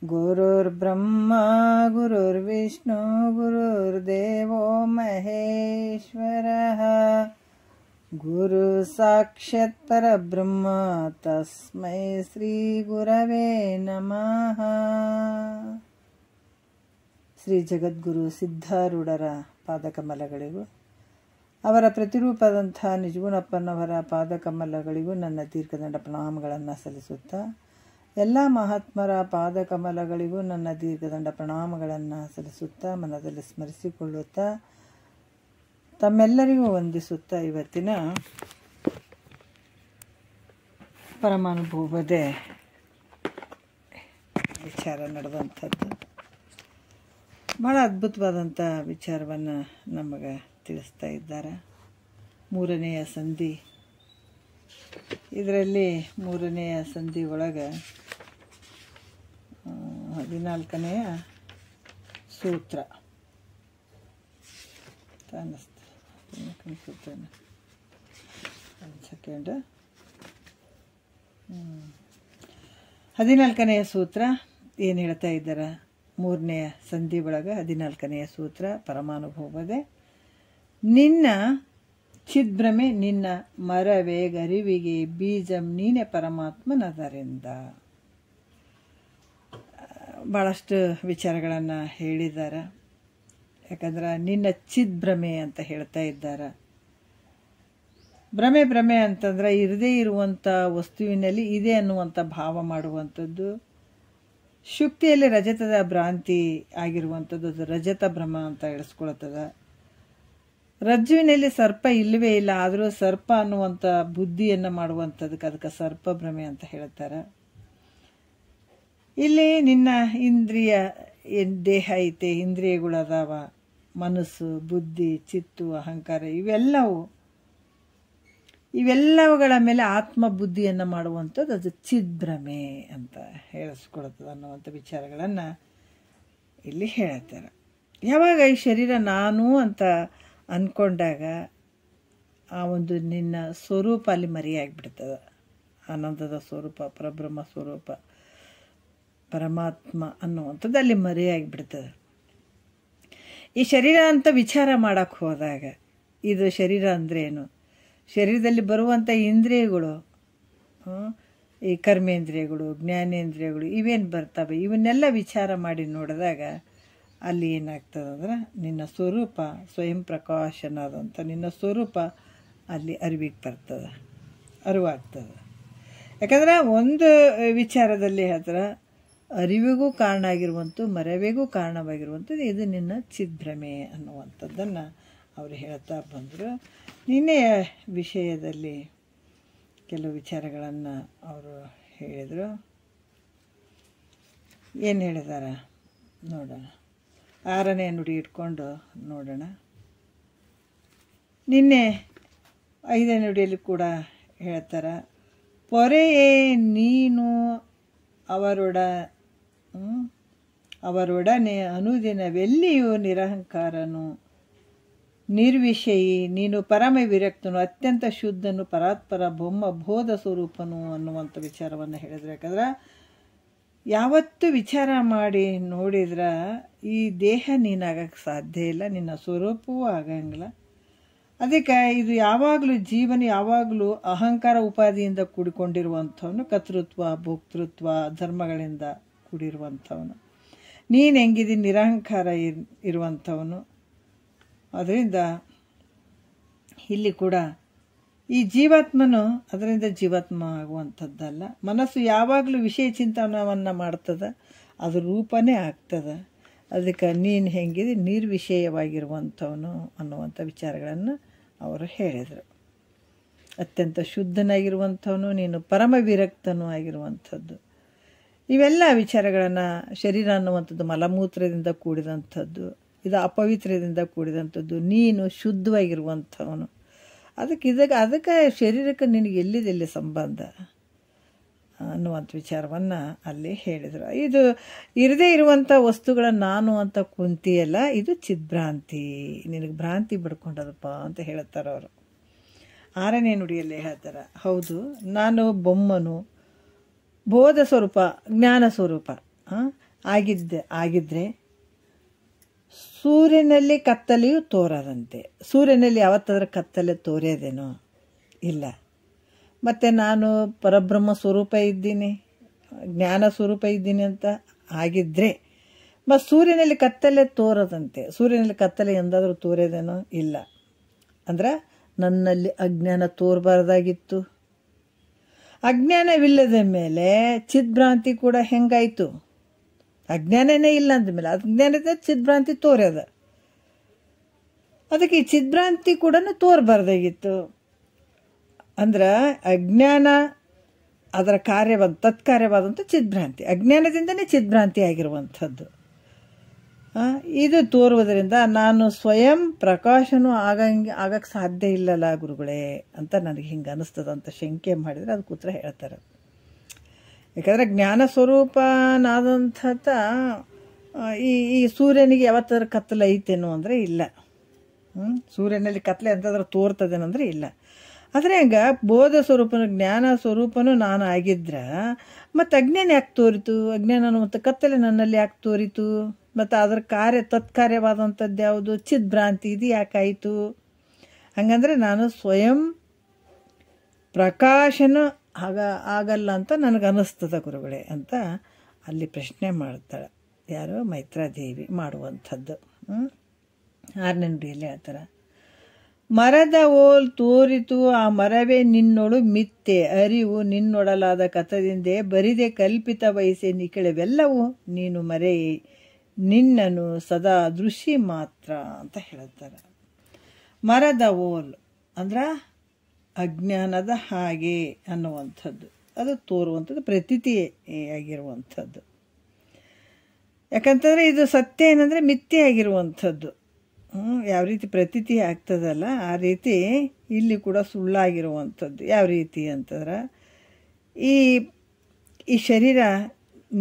गुरुर्ब्रह्मा गुरुर्विष्णु गुरुर्देवो महेश्वरः गुरु साक्षात् परब्रह्म तस्मै श्री गुरवे नमः। ಶ್ರೀ ಜಗದ್ಗುರು ಸಿದ್ಧಾರೂಢರ ಪಾದಕಮಲಗಳಿಗೂ ಅವರ ಪ್ರತಿರೂಪದಂಥ ನಿಜಗುಣಪ್ಪನವರ ಪಾದಕಮಲಗಳಿಗೂ ನನ್ನ ದೀರ್ಘದಂಡ ಪ್ರಣಾಮಗಳನ್ನು ಸಲ್ಲಿಸುತ್ತಾ, ಎಲ್ಲ ಮಹಾತ್ಮರ ಪಾದಕಮಲಗಳಿಗೂ ನನ್ನ ದೀರ್ಘದಂಡ ಪ್ರಣಾಮಗಳನ್ನು ಸಲ್ಲಿಸುತ್ತಾ, ಮನದಲ್ಲಿ ಸ್ಮರಿಸಿಕೊಳ್ಳುತ್ತಾ, ತಮ್ಮೆಲ್ಲರಿಗೂ ವಂದಿಸುತ್ತಾ, ಇವತ್ತಿನ ಪರಮಾನುಭವದೆ ವಿಚಾರ ನಡೆದಂಥದ್ದು ಭಾಳ ಅದ್ಭುತವಾದಂಥ ವಿಚಾರವನ್ನು ನಮಗೆ ತಿಳಿಸ್ತಾ ಇದ್ದಾರೆ. ಮೂರನೆಯ ಸಂಧಿ, ಇದರಲ್ಲಿ ಮೂರನೆಯ ಸಂಧಿ ಒಳಗೆ 14ನೆಯ ಸೂತ್ರ ಸೂತ್ರ ಒಂದು ಸೆಕೆಂಡ್. 14ನೆಯ ಸೂತ್ರ ಏನು ಹೇಳ್ತಾ ಇದ್ದಾರೆ? ಮೂರನೆಯ ಸಂಧಿ ಒಳಗೆ 14ನೆಯ ಸೂತ್ರ ಪರಮಾನುಭವದೆ. ನಿನ್ನ ಚಿದ್ಭ್ರಮೆ ನಿನ್ನ ಮರವೇ ಗರಿವಿಗೆ ಬೀಜಂ ನೀನೆ ಪರಮಾತ್ಮನದರಿಂದ. ಭಾಳಷ್ಟು ವಿಚಾರಗಳನ್ನು ಹೇಳಿದ್ದಾರೆ. ಯಾಕಂದ್ರೆ ನಿನ್ನ ಚಿದ್ಭ್ರಮೆ ಅಂತ ಹೇಳ್ತಾ ಇದ್ದಾರೆ. ಭ್ರಮೆ ಅಂತಂದ್ರೆ ಇರದೇ ಇರುವಂಥ ವಸ್ತುವಿನಲ್ಲಿ ಇದೆ ಅನ್ನುವಂಥ ಭಾವ ಮಾಡುವಂಥದ್ದು. ಶುಕ್ತಿಯಲ್ಲಿ ರಜತದ ಭ್ರಾಂತಿ ಆಗಿರುವಂಥದ್ದು, ಅದು ರಜತ ಭ್ರಮ ಅಂತ ಹೇಳಿಸ್ಕೊಳ್ತದ. ರಜ್ಜುವಿನಲ್ಲಿ ಸರ್ಪ ಇಲ್ಲವೇ ಇಲ್ಲ, ಆದರೂ ಸರ್ಪ ಅನ್ನುವಂಥ ಬುದ್ಧಿಯನ್ನು ಮಾಡುವಂಥದ್ದಕ್ಕೆ ಅದಕ್ಕೆ ಸರ್ಪ ಭ್ರಮೆ ಅಂತ ಹೇಳ್ತಾರೆ. ಇಲ್ಲಿ ನಿನ್ನ ಇಂದ್ರಿಯ ದೇಹ ಐತೆ, ಇಂದ್ರಿಯಗಳದಾವ, ಮನಸ್ಸು, ಬುದ್ಧಿ, ಚಿತ್ತು, ಅಹಂಕಾರ, ಇವೆಲ್ಲವುಗಳ ಮೇಲೆ ಆತ್ಮ ಬುದ್ಧಿಯನ್ನು ಮಾಡುವಂಥದ್ದು ಅದು ಚಿದ್ಭ್ರಮೆ ಅಂತ ಹೇಳಿಸ್ಕೊಳ್ತದೆ ಅನ್ನುವಂಥ ವಿಚಾರಗಳನ್ನು ಇಲ್ಲಿ ಹೇಳ್ತಾರೆ. ಯಾವಾಗ ಈ ಶರೀರ ನಾನು ಅಂತ ಅಂದ್ಕೊಂಡಾಗ ಆ ಒಂದು ನಿನ್ನ ಸ್ವರೂಪ ಅಲ್ಲಿ ಮರೆಯಾಗಿಬಿಡ್ತದೆ. ಆನಂದದ ಸ್ವರೂಪ, ಪರಬ್ರಹ್ಮ ಸ್ವರೂಪ, ಪರಮಾತ್ಮ ಅನ್ನುವಂಥದ್ದು ಅಲ್ಲಿ ಮರೆಯಾಗಿಬಿಡ್ತದೆ. ಈ ಶರೀರ ಅಂತ ವಿಚಾರ ಮಾಡೋಕ್ಕೆ ಹೋದಾಗ ಇದು ಶರೀರ ಅಂದ್ರೇನು, ಶರೀರದಲ್ಲಿ ಬರುವಂಥ ಇಂದ್ರಿಯಗಳು, ಈ ಕರ್ಮೇಂದ್ರಿಯಗಳು, ಜ್ಞಾನೇಂದ್ರಿಯಗಳು ಇವೇನು ಬರ್ತವೆ, ಇವನ್ನೆಲ್ಲ ವಿಚಾರ ಮಾಡಿ ನೋಡಿದಾಗ ಅಲ್ಲಿ ಏನಾಗ್ತದೆ ಅಂದ್ರೆ ನಿನ್ನ ಸ್ವರೂಪ ಸ್ವಯಂ ಪ್ರಕಾಶನಾದಂಥ ನಿನ್ನ ಸ್ವರೂಪ ಅಲ್ಲಿ ಅರಿವಾಗ್ತದೆ. ಯಾಕಂದ್ರೆ ಒಂದು ವಿಚಾರದಲ್ಲಿ ಹೇಳ್ತಾರೆ, ಅರಿವಿಗೂ ಕಾರಣ ಆಗಿರುವಂಥದ್ದು, ಮರವಿಗೂ ಕಾರಣವಾಗಿರುವಂಥದ್ದು ಇದು ನಿನ್ನ ಚಿದ್ಭ್ರಮೆ ಅನ್ನುವಂಥದ್ದನ್ನು ಅವರು ಹೇಳ್ತಾ ಬಂದರು. ನಿನ್ನೆಯ ವಿಷಯದಲ್ಲಿ ಕೆಲವು ವಿಚಾರಗಳನ್ನು ಅವರು ಹೇಳಿದರು. ಏನು ಹೇಳಿದಾರ ನೋಡೋಣ. 6ನೇ ನುಡಿ ಇಟ್ಕೊಂಡು ನೋಡೋಣ. ನಿನ್ನೆ 5ನೇ ನುಡಿಯಲ್ಲಿ ಕೂಡ ಹೇಳ್ತಾರೆ, ಪೊರೆಯೇ ನೀನು ಅವರೊಡನೆ ಅನುದಿನವೆಲ್ಲಿಯೂ ನಿರಹಂಕಾರನು, ನಿರ್ವಿಷಯಿ, ನೀನು ಪರಮ ವಿರಕ್ತನು, ಅತ್ಯಂತ ಶುದ್ಧನು, ಪರಾತ್ಪರ ಬೊಮ್ಮ ಬೋಧ ಸ್ವರೂಪನು ಅನ್ನುವಂಥ ವಿಚಾರವನ್ನು ಹೇಳಿದ್ರು. ಯಾಕಂದ್ರೆ ಯಾವತ್ತು ವಿಚಾರ ಮಾಡಿ ನೋಡಿದ್ರೆ ಈ ದೇಹ ನೀನಾಗಕ್ಕೆ ಸಾಧ್ಯ ಇಲ್ಲ, ನಿನ್ನ ಸ್ವರೂಪವೂ ಆಗಂಗಿಲ್ಲ. ಅದಕ್ಕೆ ಇದು ಯಾವಾಗಲೂ ಜೀವನ ಯಾವಾಗಲೂ ಅಹಂಕಾರ ಉಪಾಧಿಯಿಂದ ಕೂಡಿಕೊಂಡಿರುವಂಥವನು, ಕರ್ತೃತ್ವ ಭೋಕ್ತೃತ್ವ ಧರ್ಮಗಳಿಂದ ಕೂಡಿರುವಂಥವನು. ನೀನು ಹೆಂಗಿದ್ದೀನಿ ನಿರಹಂಕಾರ ಇರುವಂಥವನು. ಅದರಿಂದ ಇಲ್ಲಿ ಕೂಡ ಈ ಜೀವಾತ್ಮನು ಅದರಿಂದ ಜೀವಾತ್ಮ ಆಗುವಂಥದ್ದಲ್ಲ. ಮನಸ್ಸು ಯಾವಾಗಲೂ ವಿಷಯ ಚಿಂತನವನ್ನು ಮಾಡ್ತದೆ, ಅದು ರೂಪನೇ ಆಗ್ತದೆ. ಅದಕ್ಕೆ ನೀನು ಹೆಂಗಿದೆ ನಿರ್ವಿಷಯವಾಗಿರುವಂಥವನು ಅನ್ನುವಂಥ ವಿಚಾರಗಳನ್ನು ಅವರು ಹೇಳಿದರು. ಅತ್ಯಂತ ಶುದ್ಧನಾಗಿರುವಂಥವನು, ನೀನು ಪರಮ ವಿರಕ್ತನೂ ಆಗಿರುವಂಥದ್ದು. ಇವೆಲ್ಲ ವಿಚಾರಗಳನ್ನು, ಶರೀರ ಅನ್ನುವಂಥದ್ದು ಮಲಮೂತ್ರದಿಂದ ಕೂಡಿದಂಥದ್ದು, ಇದು ಅಪವಿತ್ರದಿಂದ ಕೂಡಿದಂಥದ್ದು, ನೀನು ಶುದ್ಧವಾಗಿರುವಂಥವನು. ಅದಕ್ಕೆ ಶರೀರಕ್ಕೆ ನಿನಗೆ ಎಲ್ಲಿದೆಲ್ಲಿ ಸಂಬಂಧ? ಅನ್ನುವಂಥ ವಿಚಾರವನ್ನು ಅಲ್ಲಿ ಹೇಳಿದರು. ಇದು ಇರದೇ ಇರುವಂಥ ವಸ್ತುಗಳನ್ನು ನಾನು ಅಂತ ಕುಂತಿಯಲ್ಲ, ಇದು ಚಿದ್ಭ್ರಾಂತಿ, ನಿನಗೆ ಭ್ರಾಂತಿ ಬಿಡ್ಕೊಂಡದಪ್ಪ ಅಂತ ಹೇಳ್ತಾರೆ ಅವರು. 6ನೇ ನುಡಿಯಲ್ಲಿ ಹೇಳ್ತಾರೆ, ಹೌದು ನಾನು ಬೊಮ್ಮನು, ಬೋಧ ಸ್ವರೂಪ, ಜ್ಞಾನ ಸ್ವರೂಪ ಆಗಿದ್ದರೆ ಸೂರ್ಯನಲ್ಲಿ ಕತ್ತಲೆಯೂ ತೋರದಂತೆ. ಸೂರ್ಯನಲ್ಲಿ ಯಾವತ್ತಾದ್ರೂ ಕತ್ತಲೆ ತೋರ್ಯೋದೇನೋ ಇಲ್ಲ. ಮತ್ತು ನಾನು ಪರಬ್ರಹ್ಮ ಸ್ವರೂಪ ಇದ್ದೀನಿ, ಜ್ಞಾನ ಸ್ವರೂಪ ಇದ್ದೀನಿ ಅಂತ ಆಗಿದ್ದರೆ ಮತ್ತು ಸೂರ್ಯನಲ್ಲಿ ಕತ್ತಲೆ ತೋರದಂತೆ. ಸೂರ್ಯನಲ್ಲಿ ಕತ್ತಲೆ ಎಂದಾದರೂ ತೋರ್ಯೋದೇನೋ ಇಲ್ಲ. ಅಂದ್ರೆ ನನ್ನಲ್ಲಿ ಅಜ್ಞಾನ ತೋರಬಾರ್ದಾಗಿತ್ತು. ಅಜ್ಞಾನವಿಲ್ಲದ ಮೇಲೆ ಚಿದ್ಭ್ರಾಂತಿ ಕೂಡ ಹೆಂಗಾಯಿತು? ಅಜ್ಞಾನನೇ ಇಲ್ಲ ಅಂದಮೇಲೆ ಅಜ್ಞಾನದ ಚಿದ್ಭ್ರಾಂತಿ ತೋರ್ಯದ. ಅದಕ್ಕೆ ಈ ಚಿದ್ಭ್ರಾಂತಿ ಕೂಡ ತೋರಬಾರ್ದಾಗಿತ್ತು. ಅಂದ್ರೆ ಅಜ್ಞಾನ ಅದರ ತತ್ಕಾರ್ಯವಾದಂಥ ಚಿದ್ಭ್ರಾಂತಿ, ಅಜ್ಞಾನದಿಂದನೇ ಚಿದ್ಭ್ರಾಂತಿ ಆಗಿರುವಂಥದ್ದು. ಇದು ತೋರುವುದರಿಂದ ನಾನು ಸ್ವಯಂ ಪ್ರಕಾಶನೂ ಆಗಕ್ಕೆ ಸಾಧ್ಯ ಇಲ್ಲಲ್ಲ ಗುರುಗಳೇ ಅಂತ ನನಗೆ ಹಿಂಗೆ ಅನ್ನಿಸ್ತದಂತ ಶಂಕೆ ಮಾಡಿದರೆ ಅದಕ್ಕೆ ಉತ್ತರ ಹೇಳ್ತಾರೆ. ಯಾಕಂದರೆ ಜ್ಞಾನ ಸ್ವರೂಪನಾದಂಥ ಈ ಸೂರ್ಯನಿಗೆ ಯಾವತ್ತಾದ್ರೂ ಕತ್ತಲೆ ಐತೇನೋ ಅಂದರೆ ಇಲ್ಲ. ಸೂರ್ಯನಲ್ಲಿ ಕತ್ತಲೆ ಅಂತಂದ್ರೆ ತೋರ್ತದೇನಂದ್ರೆ ಇಲ್ಲ. ಆದರೆ ಹಂಗೆ ಬೋಧ ಸ್ವರೂಪನು, ಜ್ಞಾನ ಸ್ವರೂಪನೂ ನಾನು ಆಗಿದ್ರೆ ಮತ್ತು ಅಜ್ಞಾನ ಯಾಕೆ ತೋರಿತು? ಅಜ್ಞಾನ ಮತ್ತು ಕತ್ತಲೆ ನನ್ನಲ್ಲಿ ಯಾಕೆ ತೋರಿತು? ಮತ್ತು ಅದರ ತತ್ಕಾರ್ಯವಾದಂಥದ್ದು ಯಾವುದು? ಚಿದ್ಭ್ರಾಂತಿ. ಇದು ಯಾಕಾಯಿತು? ಹಂಗಂದ್ರೆ ನಾನು ಸ್ವಯಂ ಪ್ರಕಾಶನ ಆಗಲ್ಲ ಅಂತ ನನಗೆ ಅನ್ನಿಸ್ತದ ಗುರುಗಳೇ ಅಂತ ಅಲ್ಲಿ ಪ್ರಶ್ನೆ ಮಾಡ್ತಾಳೆ. ಯಾರು? ಮೈತ್ರಾದೇವಿ ಮಾಡುವಂಥದ್ದು. 6ನೇ ನುಡಿಯಲ್ಲಿ ಹೇಳ್ತಾರೆ, ಮರದ ಓಲ್ ತೋರಿತು ಆ ಮರವೇ ನಿನ್ನೊಳು ಮಿತ್ತೆ ಅರಿವು ನಿನ್ನೊಡಲಾದ ಕಥದಿಂದೆ ಬರಿದೆ ಕಲ್ಪಿತ ವಯಸ್ಸೆ ನಿಖಿಳವೆಲ್ಲವೂ ನೀನು ಮರೆಯೇ ನಿನ್ನನು ಸದಾ ದೃಶ್ಯ ಮಾತ್ರ ಅಂತ ಹೇಳ್ತಾರೆ. ಮರದ ಓಲ್ ಅಂದ್ರೆ ಅಜ್ಞಾನದ ಹಾಗೆ ಅನ್ನುವಂಥದ್ದು, ಅದು ತೋರುವಂಥದ್ದು ಪ್ರತೀತಿ ಆಗಿರುವಂಥದ್ದು. ಯಾಕಂತಂದರೆ ಇದು ಸತ್ಯ ಏನಂದರೆ ಮಿಥ್ಯೆ ಆಗಿರುವಂಥದ್ದು. ಯಾವ ರೀತಿ ಪ್ರತೀತಿ ಆಗ್ತದಲ್ಲ ಆ ರೀತಿ ಇಲ್ಲಿ ಕೂಡ ಸುಳ್ಳಾಗಿರುವಂಥದ್ದು. ಯಾವ ರೀತಿ ಅಂತಂದ್ರೆ ಈ ಶರೀರ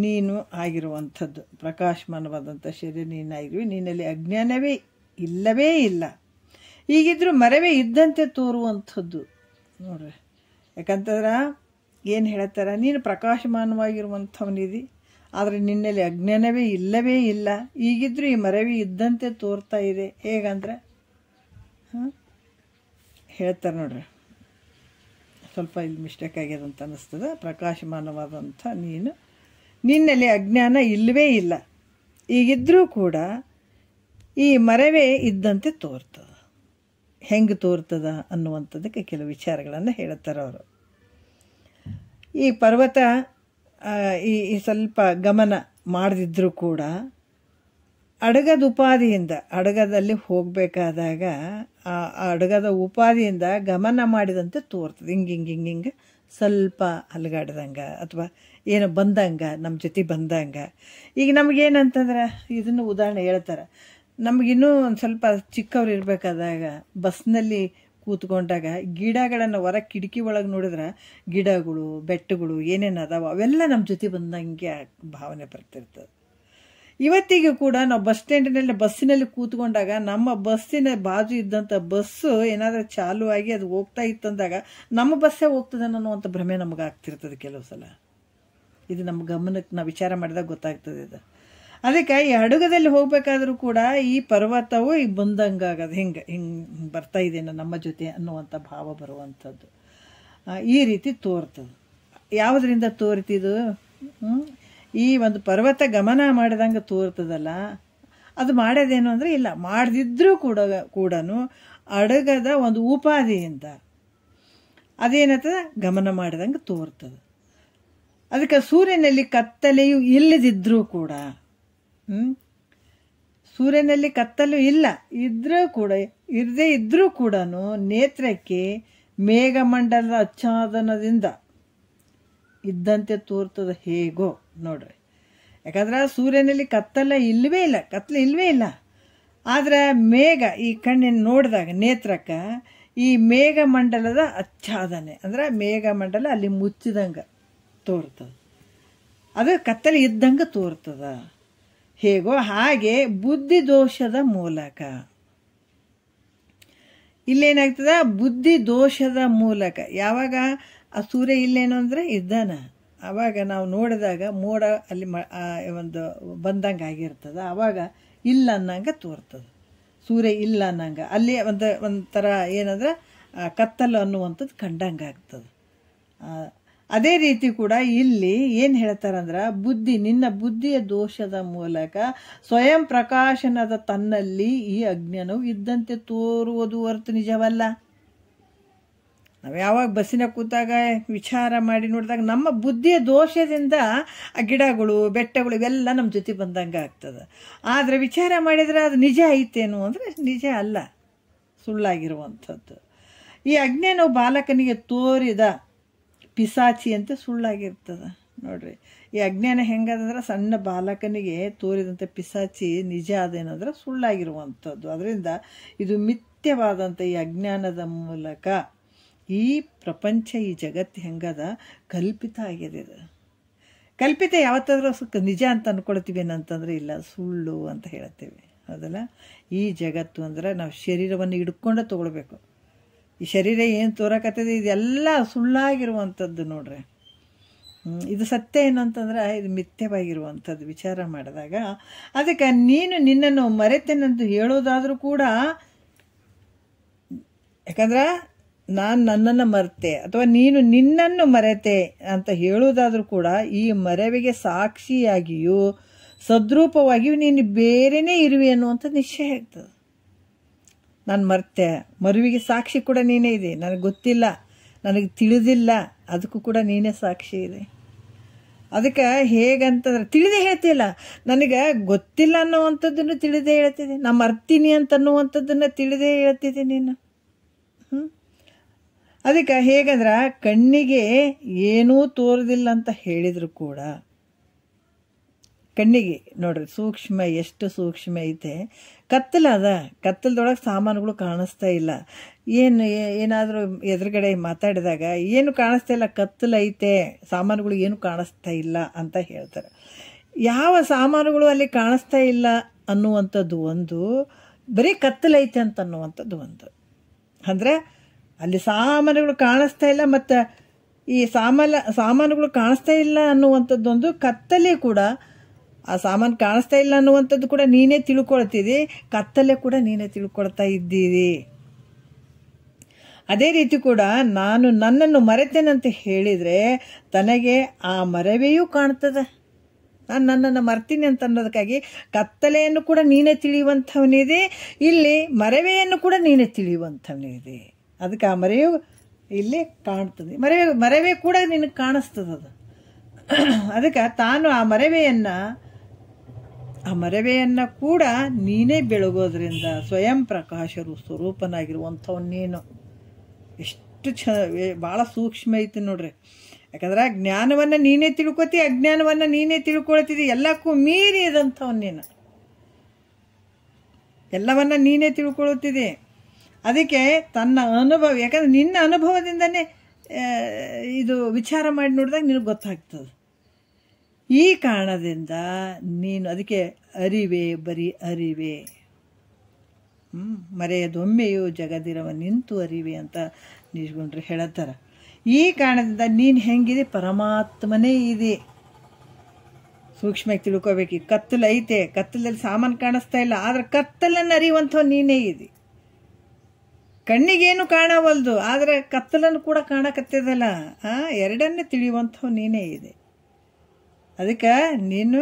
ನೀನು ಆಗಿರುವಂಥದ್ದು, ಪ್ರಕಾಶಮಾನವಾದಂಥ ಶರೀರ ನೀನಾಗಿರುವೆ, ನಿನ್ನಲ್ಲಿ ಅಜ್ಞಾನವೇ ಇಲ್ಲವೇ ಇಲ್ಲ. ಈಗಿದ್ರೂ ಮರವೇ ಇದ್ದಂತೆ ತೋರುವಂಥದ್ದು ನೋಡ್ರಿ. ಯಾಕಂತಂದ್ರೆ ಏನು ಹೇಳ್ತಾರೆ, ನೀನು ಪ್ರಕಾಶಮಾನವಾಗಿರುವಂಥವನಿದಿ, ಆದರೆ ನಿನ್ನಲ್ಲಿ ಅಜ್ಞಾನವೇ ಇಲ್ಲವೇ ಇಲ್ಲ. ಈಗಿದ್ರೂ ಈ ಮರವೇ ಇದ್ದಂತೆ ತೋರ್ತಾ ಇದೆ. ಹೇಗಂದ್ರೆ ಹೇಳ್ತಾರೆ ನೋಡ್ರಿ, ಸ್ವಲ್ಪ ಇಲ್ಲಿ ಮಿಸ್ಟೇಕ್ ಆಗ್ಯದ ಅಂತ ಅನ್ನಿಸ್ತದೆ. ಪ್ರಕಾಶಮಾನವಾದಂಥ ನಿನ್ನಲ್ಲಿ ಅಜ್ಞಾನ ಇಲ್ಲವೇ ಇಲ್ಲ, ಈಗಿದ್ರೂ ಕೂಡ ಈ ಮರವೇ ಇದ್ದಂತೆ ತೋರ್ತದ. ಹೆಂಗೆ ತೋರ್ತದ ಅನ್ನುವಂಥದ್ದಕ್ಕೆ ಕೆಲವು ವಿಚಾರಗಳನ್ನು ಹೇಳ್ತಾರೆ ಅವರು. ಈ ಪರ್ವತ ಈ ಸ್ವಲ್ಪ ಗಮನ ಮಾಡದಿದ್ದರೂ ಕೂಡ ಅಡಗದ ಉಪಾದಿಯಿಂದ, ಅಡಗದಲ್ಲಿ ಹೋಗಬೇಕಾದಾಗ ಆ ಅಡಗದ ಉಪಾದಿಯಿಂದ ಗಮನ ಮಾಡಿದಂತೆ ತೋರ್ತದೆ. ಹಿಂಗೆ ಸ್ವಲ್ಪ ಅಲುಗಾಡ್ದಂಗೆ ಅಥವಾ ಏನೋ ಬಂದಂಗೆ, ನಮ್ಮ ಜೊತೆ ಬಂದಂಗೆ. ಈಗ ನಮಗೇನಂತಂದ್ರೆ ಇದನ್ನು ಉದಾಹರಣೆ ಹೇಳ್ತಾರೆ, ನಮಗಿನ್ನೂ ಒಂದು ಸ್ವಲ್ಪ ಚಿಕ್ಕವ್ರು ಇರಬೇಕಾದಾಗ ಬಸ್ನಲ್ಲಿ ಕೂತ್ಕೊಂಡಾಗ ಗಿಡಗಳನ್ನು ಹೊರಗೆ ಕಿಟಕಿ ಒಳಗೆ ನೋಡಿದ್ರೆ ಗಿಡಗಳು, ಬೆಟ್ಟಗಳು ಏನೇನು ಅದಾವ ಅವೆಲ್ಲ ನಮ್ಮ ಜೊತೆ ಬಂದಂಗೆ ಭಾವನೆ ಬರ್ತಿರ್ತದೆ. ಇವತ್ತಿಗೂ ಕೂಡ ನಾವು ಬಸ್ಸಿನಲ್ಲಿ ಕೂತ್ಕೊಂಡಾಗ ನಮ್ಮ ಬಸ್ಸಿನ ಬಾಜು ಇದ್ದಂಥ ಬಸ್ಸು ಏನಾದರೂ ಚಾಲು ಆಗಿ ಅದು ಹೋಗ್ತಾ ಇತ್ತಂದಾಗ ನಮ್ಮ ಬಸ್ಸೇ ಹೋಗ್ತದೆ ಅನ್ನುವಂಥ ಭ್ರಮೆ ನಮಗೆ ಆಗ್ತಿರ್ತದೆ ಕೆಲವು ಸಲ. ಇದು ನಮ್ಮ ಗಮನಕ್ಕೆ ನಾವು ವಿಚಾರ ಮಾಡಿದಾಗ ಗೊತ್ತಾಗ್ತದೆ ಇದು. ಅದಕ್ಕೆ ಈ ಹಡಗದಲ್ಲಿ ಹೋಗ್ಬೇಕಾದ್ರೂ ಕೂಡ ಈ ಪರ್ವತವು ಈಗ ಬಂದಂಗಾಗದು, ಹಿಂಗೆ ಬರ್ತಾ ಇದೇನೋ ನಮ್ಮ ಜೊತೆ ಅನ್ನುವಂಥ ಭಾವ ಬರುವಂಥದ್ದು. ಈ ರೀತಿ ತೋರ್ತದೆ. ಯಾವುದರಿಂದ ತೋರ್ತಿದು? ಈ ಒಂದು ಪರ್ವತ ಗಮನ ಮಾಡಿದಂಗೆ ತೋರ್ತದಲ್ಲ, ಅದು ಮಾಡೋದೇನು ಅಂದರೆ ಇಲ್ಲ, ಮಾಡದಿದ್ರೂ ಕೂಡ ಅಡಗದ ಒಂದು ಉಪಾದಿಯಿಂದ ಅದೇನತ್ತದ ಗಮನ ಮಾಡಿದಂಗೆ ತೋರ್ತದೆ. ಅದಕ್ಕೆ ಸೂರ್ಯನಲ್ಲಿ ಕತ್ತಲೆಯು ಇಲ್ಲದಿದ್ದರೂ ಕೂಡ, ಸೂರ್ಯನಲ್ಲಿ ಕತ್ತಲು ಇಲ್ಲ ಇದ್ರೂ ಕೂಡ, ಇರದೇ ಇದ್ರೂ ಕೂಡ ನೇತ್ರಕ್ಕೆ ಮೇಘಮಂಡಲದ ಆಚ್ಛಾದನದಿಂದ ಇದ್ದಂತೆ ತೋರ್ತದ ಹೇಗೋ ನೋಡ್ರಿ. ಯಾಕಂದ್ರೆ ಸೂರ್ಯನಲ್ಲಿ ಕತ್ತಲೆ ಇಲ್ಲವೇ ಇಲ್ಲ. ಆದರೆ ಮೇಘ ಈ ಕಣ್ಣಿನ ನೋಡಿದಾಗ ನೇತ್ರಕ್ಕೆ ಈ ಮೇಘಮಂಡಲದ ಆಚ್ಛಾದನೆ ಅಂದ್ರೆ ಮೇಘಮಂಡಲ ಅಲ್ಲಿ ಮುಚ್ಚಿದಂಗೆ, ತೋರ್ತದೆ. ಅದು ಕತ್ತಲೆ ಇದ್ದಂಗೆ ತೋರ್ತದ. ಹೇಗೋ ಹಾಗೆ ಬುದ್ಧಿ ದೋಷದ ಮೂಲಕ ಇಲ್ಲೇನಾಗ್ತದ, ಬುದ್ಧಿ ದೋಷದ ಮೂಲಕ ಯಾವಾಗ ಆ ಸೂರ್ಯ ಇಲ್ಲೇನು ಅಂದರೆ ಇದ್ದಾನ, ಆವಾಗ ನಾವು ನೋಡಿದಾಗ ಮೋಡ ಅಲ್ಲಿ ಒಂದು ಬಂದಂಗೆ ಆಗಿರ್ತದೆ. ಆವಾಗ ಇಲ್ಲ ಅನ್ನಂಗೆ ತೋರ್ತದೆ, ಸೂರ್ಯ ಇಲ್ಲ ಅನ್ನಂಗೆ. ಅಲ್ಲಿ ಒಂಥರ ಏನಂದ್ರೆ ಕತ್ತಲು ಅನ್ನುವಂಥದ್ದು ಕಂಡಂಗೆ ಆಗ್ತದೆ. ಅದೇ ರೀತಿ ಕೂಡ ಇಲ್ಲಿ ಏನು ಹೇಳ್ತಾರಂದ್ರೆ, ನಿನ್ನ ಬುದ್ಧಿಯ ದೋಷದ ಮೂಲಕ ಸ್ವಯಂ ಪ್ರಕಾಶನದ ತನ್ನಲ್ಲಿ ಈ ಅಜ್ಞಾನವು ಇದ್ದಂತೆ ತೋರುವುದು ಹೊರತು ನಿಜವಲ್ಲ. ನಾವು ಯಾವಾಗ ಬಸ್ಸಿನ ಕೂತಾಗ ವಿಚಾರ ಮಾಡಿ ನೋಡಿದಾಗ ನಮ್ಮ ಬುದ್ಧಿಯ ದೋಷದಿಂದ ಆ ಗಿಡಗಳು ಬೆಟ್ಟಗಳು ಇವೆಲ್ಲ ನಮ್ಮ ಜೊತೆ ಬಂದಂಗೆ ಆಗ್ತದೆ. ಆದರೆ ವಿಚಾರ ಮಾಡಿದರೆ ಅದು ನಿಜ ಐತೇನು ಅಂದರೆ ನಿಜ ಅಲ್ಲ, ಸುಳ್ಳಾಗಿರುವಂಥದ್ದು. ಈ ಅಜ್ಞಾನವು ಬಾಲಕನಿಗೆ ತೋರಿದ ಪಿಸಾಚಿ ಅಂತ ಸುಳ್ಳಾಗಿರ್ತದೆ. ನೋಡ್ರಿ, ಈ ಅಜ್ಞಾನ ಹೆಂಗದಂದ್ರೆ ಸಣ್ಣ ಬಾಲಕನಿಗೆ ತೋರಿದಂಥ ಪಿಸಾಚಿ ನಿಜ ಅದೇನಂದ್ರೆ ಸುಳ್ಳಾಗಿರುವಂಥದ್ದು. ಅದರಿಂದ ಇದು ಮಿಥ್ಯವಾದಂಥ ಈ ಅಜ್ಞಾನದ ಮೂಲಕ ಈ ಪ್ರಪಂಚ, ಈ ಜಗತ್ತು ಹೆಂಗದ ಕಲ್ಪಿತ ಆಗಿದೆ. ಇದು ಕಲ್ಪಿತ ಯಾವತ್ತಾದ್ರೂ ನಿಜ ಅಂತ ಅಂದ್ಕೊಳ್ತೀವಿ ಏನಂತಂದ್ರೆ ಇಲ್ಲ, ಸುಳ್ಳು ಅಂತ ಹೇಳ್ತೇವೆ, ಹೌದಲ್ಲ. ಈ ಜಗತ್ತು ಅಂದ್ರೆ ನಾವು ಶರೀರವನ್ನು ಹಿಡ್ಕೊಂಡೆ ತೊಗೊಳ್ಬೇಕು. ಈ ಶರೀರ ಏನು ತೋರಕತ್ತದೆ ಇದೆಲ್ಲ ಸುಳ್ಳಾಗಿರುವಂಥದ್ದು. ನೋಡ್ರಿ, ಇದು ಸತ್ಯ ಏನಂತಂದ್ರೆ ಇದು ಮಿಥ್ಯವಾಗಿರುವಂಥದ್ದು ವಿಚಾರ ಮಾಡಿದಾಗ. ಅದಕ್ಕೆ ನೀನು ನಿನ್ನನ್ನು ಮರೆತೇನೆಂದು ಹೇಳೋದಾದರೂ ಕೂಡ, ಯಾಕಂದ್ರೆ ನಾನು ನನ್ನನ್ನು ಮರೆತೆ ಅಥವಾ ನೀನು ನಿನ್ನನ್ನು ಮರೆತೆ ಅಂತ ಹೇಳೋದಾದರೂ ಕೂಡ ಈ ಮರೆವಿಗೆ ಸಾಕ್ಷಿಯಾಗಿಯೂ ಸದ್ರೂಪವಾಗಿಯೂ ನೀನು ಬೇರೆಯೇ ಇರುವೆ ಅನ್ನುವಂಥ ನಿಶ್ಚಯ ಆಗ್ತದೆ. ನಾನು ಮರ್ತೆ, ಮರುವಿಗೆ ಸಾಕ್ಷಿ ಕೂಡ ನೀನೇ ಇದೆ. ನನಗೆ ಗೊತ್ತಿಲ್ಲ, ನನಗೆ ತಿಳಿದಿಲ್ಲ, ಅದಕ್ಕೂ ಕೂಡ ನೀನೇ ಸಾಕ್ಷಿ ಇದೆ. ಅದಕ್ಕೆ ಹೇಗಂತಂದ್ರೆ ತಿಳಿದೇ ಹೇಳ್ತಿಲ್ಲ, ನನಗೆ ಗೊತ್ತಿಲ್ಲ ಅನ್ನುವಂಥದ್ದನ್ನು ತಿಳಿದೇ ಹೇಳ್ತಿದ್ದೆ, ನಾನು ಮರ್ತೀನಿ ಅಂತ ಅನ್ನುವಂಥದ್ದನ್ನು ತಿಳಿದೇ ಹೇಳ್ತಿದ್ದೆ ನೀನು. ಅದಕ್ಕೆ ಹೇಗಂದ್ರೆ ಕಣ್ಣಿಗೆ ಏನೂ ತೋರದಿಲ್ಲ ಅಂತ ಹೇಳಿದ್ರು ಕೂಡ, ಕಣ್ಣಿಗೆ ನೋಡ್ರಿ ಸೂಕ್ಷ್ಮ, ಎಷ್ಟು ಸೂಕ್ಷ್ಮ ಐತೆ. ಕತ್ತಲದ, ಕತ್ತಲದೊಳಗೆ ಸಾಮಾನುಗಳು ಕಾಣಿಸ್ತಾ ಇಲ್ಲ. ಏನಾದರೂ ಎದುರುಗಡೆ ಮಾತಾಡಿದಾಗ ಏನು ಕಾಣಿಸ್ತಾ ಇಲ್ಲ, ಕತ್ತಲೈತೆ, ಸಾಮಾನುಗಳು ಏನು ಕಾಣಿಸ್ತಾ ಇಲ್ಲ ಅಂತ ಹೇಳ್ತಾರೆ. ಯಾವ ಸಾಮಾನುಗಳು ಅಲ್ಲಿ ಕಾಣಿಸ್ತಾ ಇಲ್ಲ ಅನ್ನುವಂಥದ್ದು ಒಂದು, ಬರೀ ಕತ್ತಲೈತೆ ಅಂತ ಅನ್ನುವಂಥದ್ದು ಒಂದು. ಅಂದರೆ ಅಲ್ಲಿ ಸಾಮಾನುಗಳು ಕಾಣಿಸ್ತಾ ಇಲ್ಲ, ಮತ್ತು ಈ ಸಾಮಾನುಗಳು ಕಾಣಿಸ್ತಾ ಇಲ್ಲ ಅನ್ನುವಂಥದ್ದೊಂದು. ಕತ್ತಲೆ ಕೂಡ ಆ ಸಾಮಾನು ಕಾಣಿಸ್ತಾ ಇಲ್ಲ ಅನ್ನುವಂಥದ್ದು ಕೂಡ ನೀನೇ ತಿಳ್ಕೊಳ್ತಿದ್ದಿ, ಕತ್ತಲೆ ಕೂಡ ನೀನೇ ತಿಳ್ಕೊಳ್ತಾ ಇದ್ದೀರಿ. ಅದೇ ರೀತಿ ಕೂಡ ನಾನು ನನ್ನನ್ನು ಮರೆತೇನಂತ ಹೇಳಿದರೆ ತನಗೆ ಆ ಮರೆವೆಯೂ ಕಾಣ್ತದೆ. ನಾನು ನನ್ನನ್ನು ಮರ್ತೀನಿ ಅಂತ ಅನ್ನೋದಕ್ಕಾಗಿ ಕತ್ತಲೆಯನ್ನು ಕೂಡ ನೀನೇ ತಿಳಿಯುವಂಥವನಿದೆ, ಇಲ್ಲಿ ಮರೆವೆಯನ್ನು ಕೂಡ ನೀನೇ ತಿಳಿಯುವಂಥವನಿದೆ. ಅದಕ್ಕೆ ಆ ಮರೆಯು ಇಲ್ಲಿ ಕಾಣ್ತದೆ, ಮರೆವೆ ಕೂಡ ನಿನಗೆ ಕಾಣಿಸ್ತದೆ. ಅದು ಅದಕ್ಕೆ ತಾನು ಆ ಮರೆವೆಯನ್ನು ಕೂಡ ನೀನೇ ಬೆಳಗೋದ್ರಿಂದ ಸ್ವಯಂ ಪ್ರಕಾಶರು ಸ್ವರೂಪನಾಗಿರುವಂಥವನು ನೀನು. ಎಷ್ಟು ಭಾಳ ಸೂಕ್ಷ್ಮ ಐತಿ ನೋಡ್ರಿ. ಯಾಕಂದ್ರೆ ಜ್ಞಾನವನ್ನು ನೀನೇ ತಿಳ್ಕೊತಿ, ಅಜ್ಞಾನವನ್ನು ನೀನೇ ತಿಳ್ಕೊಳ್ತಿದ್ದಿ, ಎಲ್ಲಕ್ಕೂ ಮೀರಿ ಇದಂಥವನು ನೀನು, ಎಲ್ಲವನ್ನ ನೀನೇ ತಿಳ್ಕೊಳ್ತಿದ್ದಿ. ಅದಕ್ಕೆ ತನ್ನ ಅನುಭವ, ಯಾಕಂದ್ರೆ ನಿನ್ನ ಅನುಭವದಿಂದನೇ ಇದು ವಿಚಾರ ಮಾಡಿ ನೋಡಿದಾಗ ನಿನಗೆ ಗೊತ್ತಾಗ್ತದೆ. ಈ ಕಾರಣದಿಂದ ನೀನು ಅದಕ್ಕೆ ಅರಿವೆ, ಬರೀ ಅರಿವೆ, ಮರೆಯದೊಮ್ಮೆಯೂ ಜಗದಿರವ ನಿಂತು ಅರಿವೆ ಅಂತ ನಿಜಗೊಂಡ್ರೆ ಹೇಳತ್ತಾರ. ಈ ಕಾರಣದಿಂದ ನೀನು ಹೆಂಗಿದೆ, ಪರಮಾತ್ಮನೇ ಇದೆ. ಸೂಕ್ಷ್ಮವಾಗಿ ತಿಳ್ಕೊಬೇಕು. ಕತ್ತಲು ಐತೆ, ಕತ್ತಲಲ್ಲಿ ಸಾಮಾನು ಕಾಣಿಸ್ತಾ ಇಲ್ಲ, ಆದ್ರೆ ಕತ್ತಲನ್ನು ಅರಿಯುವಂಥವು ನೀನೇ ಇದೆ. ಕಣ್ಣಿಗೇನು ಕಾಣವಲ್ದು, ಆದರೆ ಕತ್ತಲನ್ನು ಕೂಡ ಕಾಣಕತ್ತದಲ್ಲ, ಎರಡನ್ನೇ ತಿಳಿಯುವಂಥವು ನೀನೇ ಇದೆ. ಅದಕ್ಕೆ ನೀನು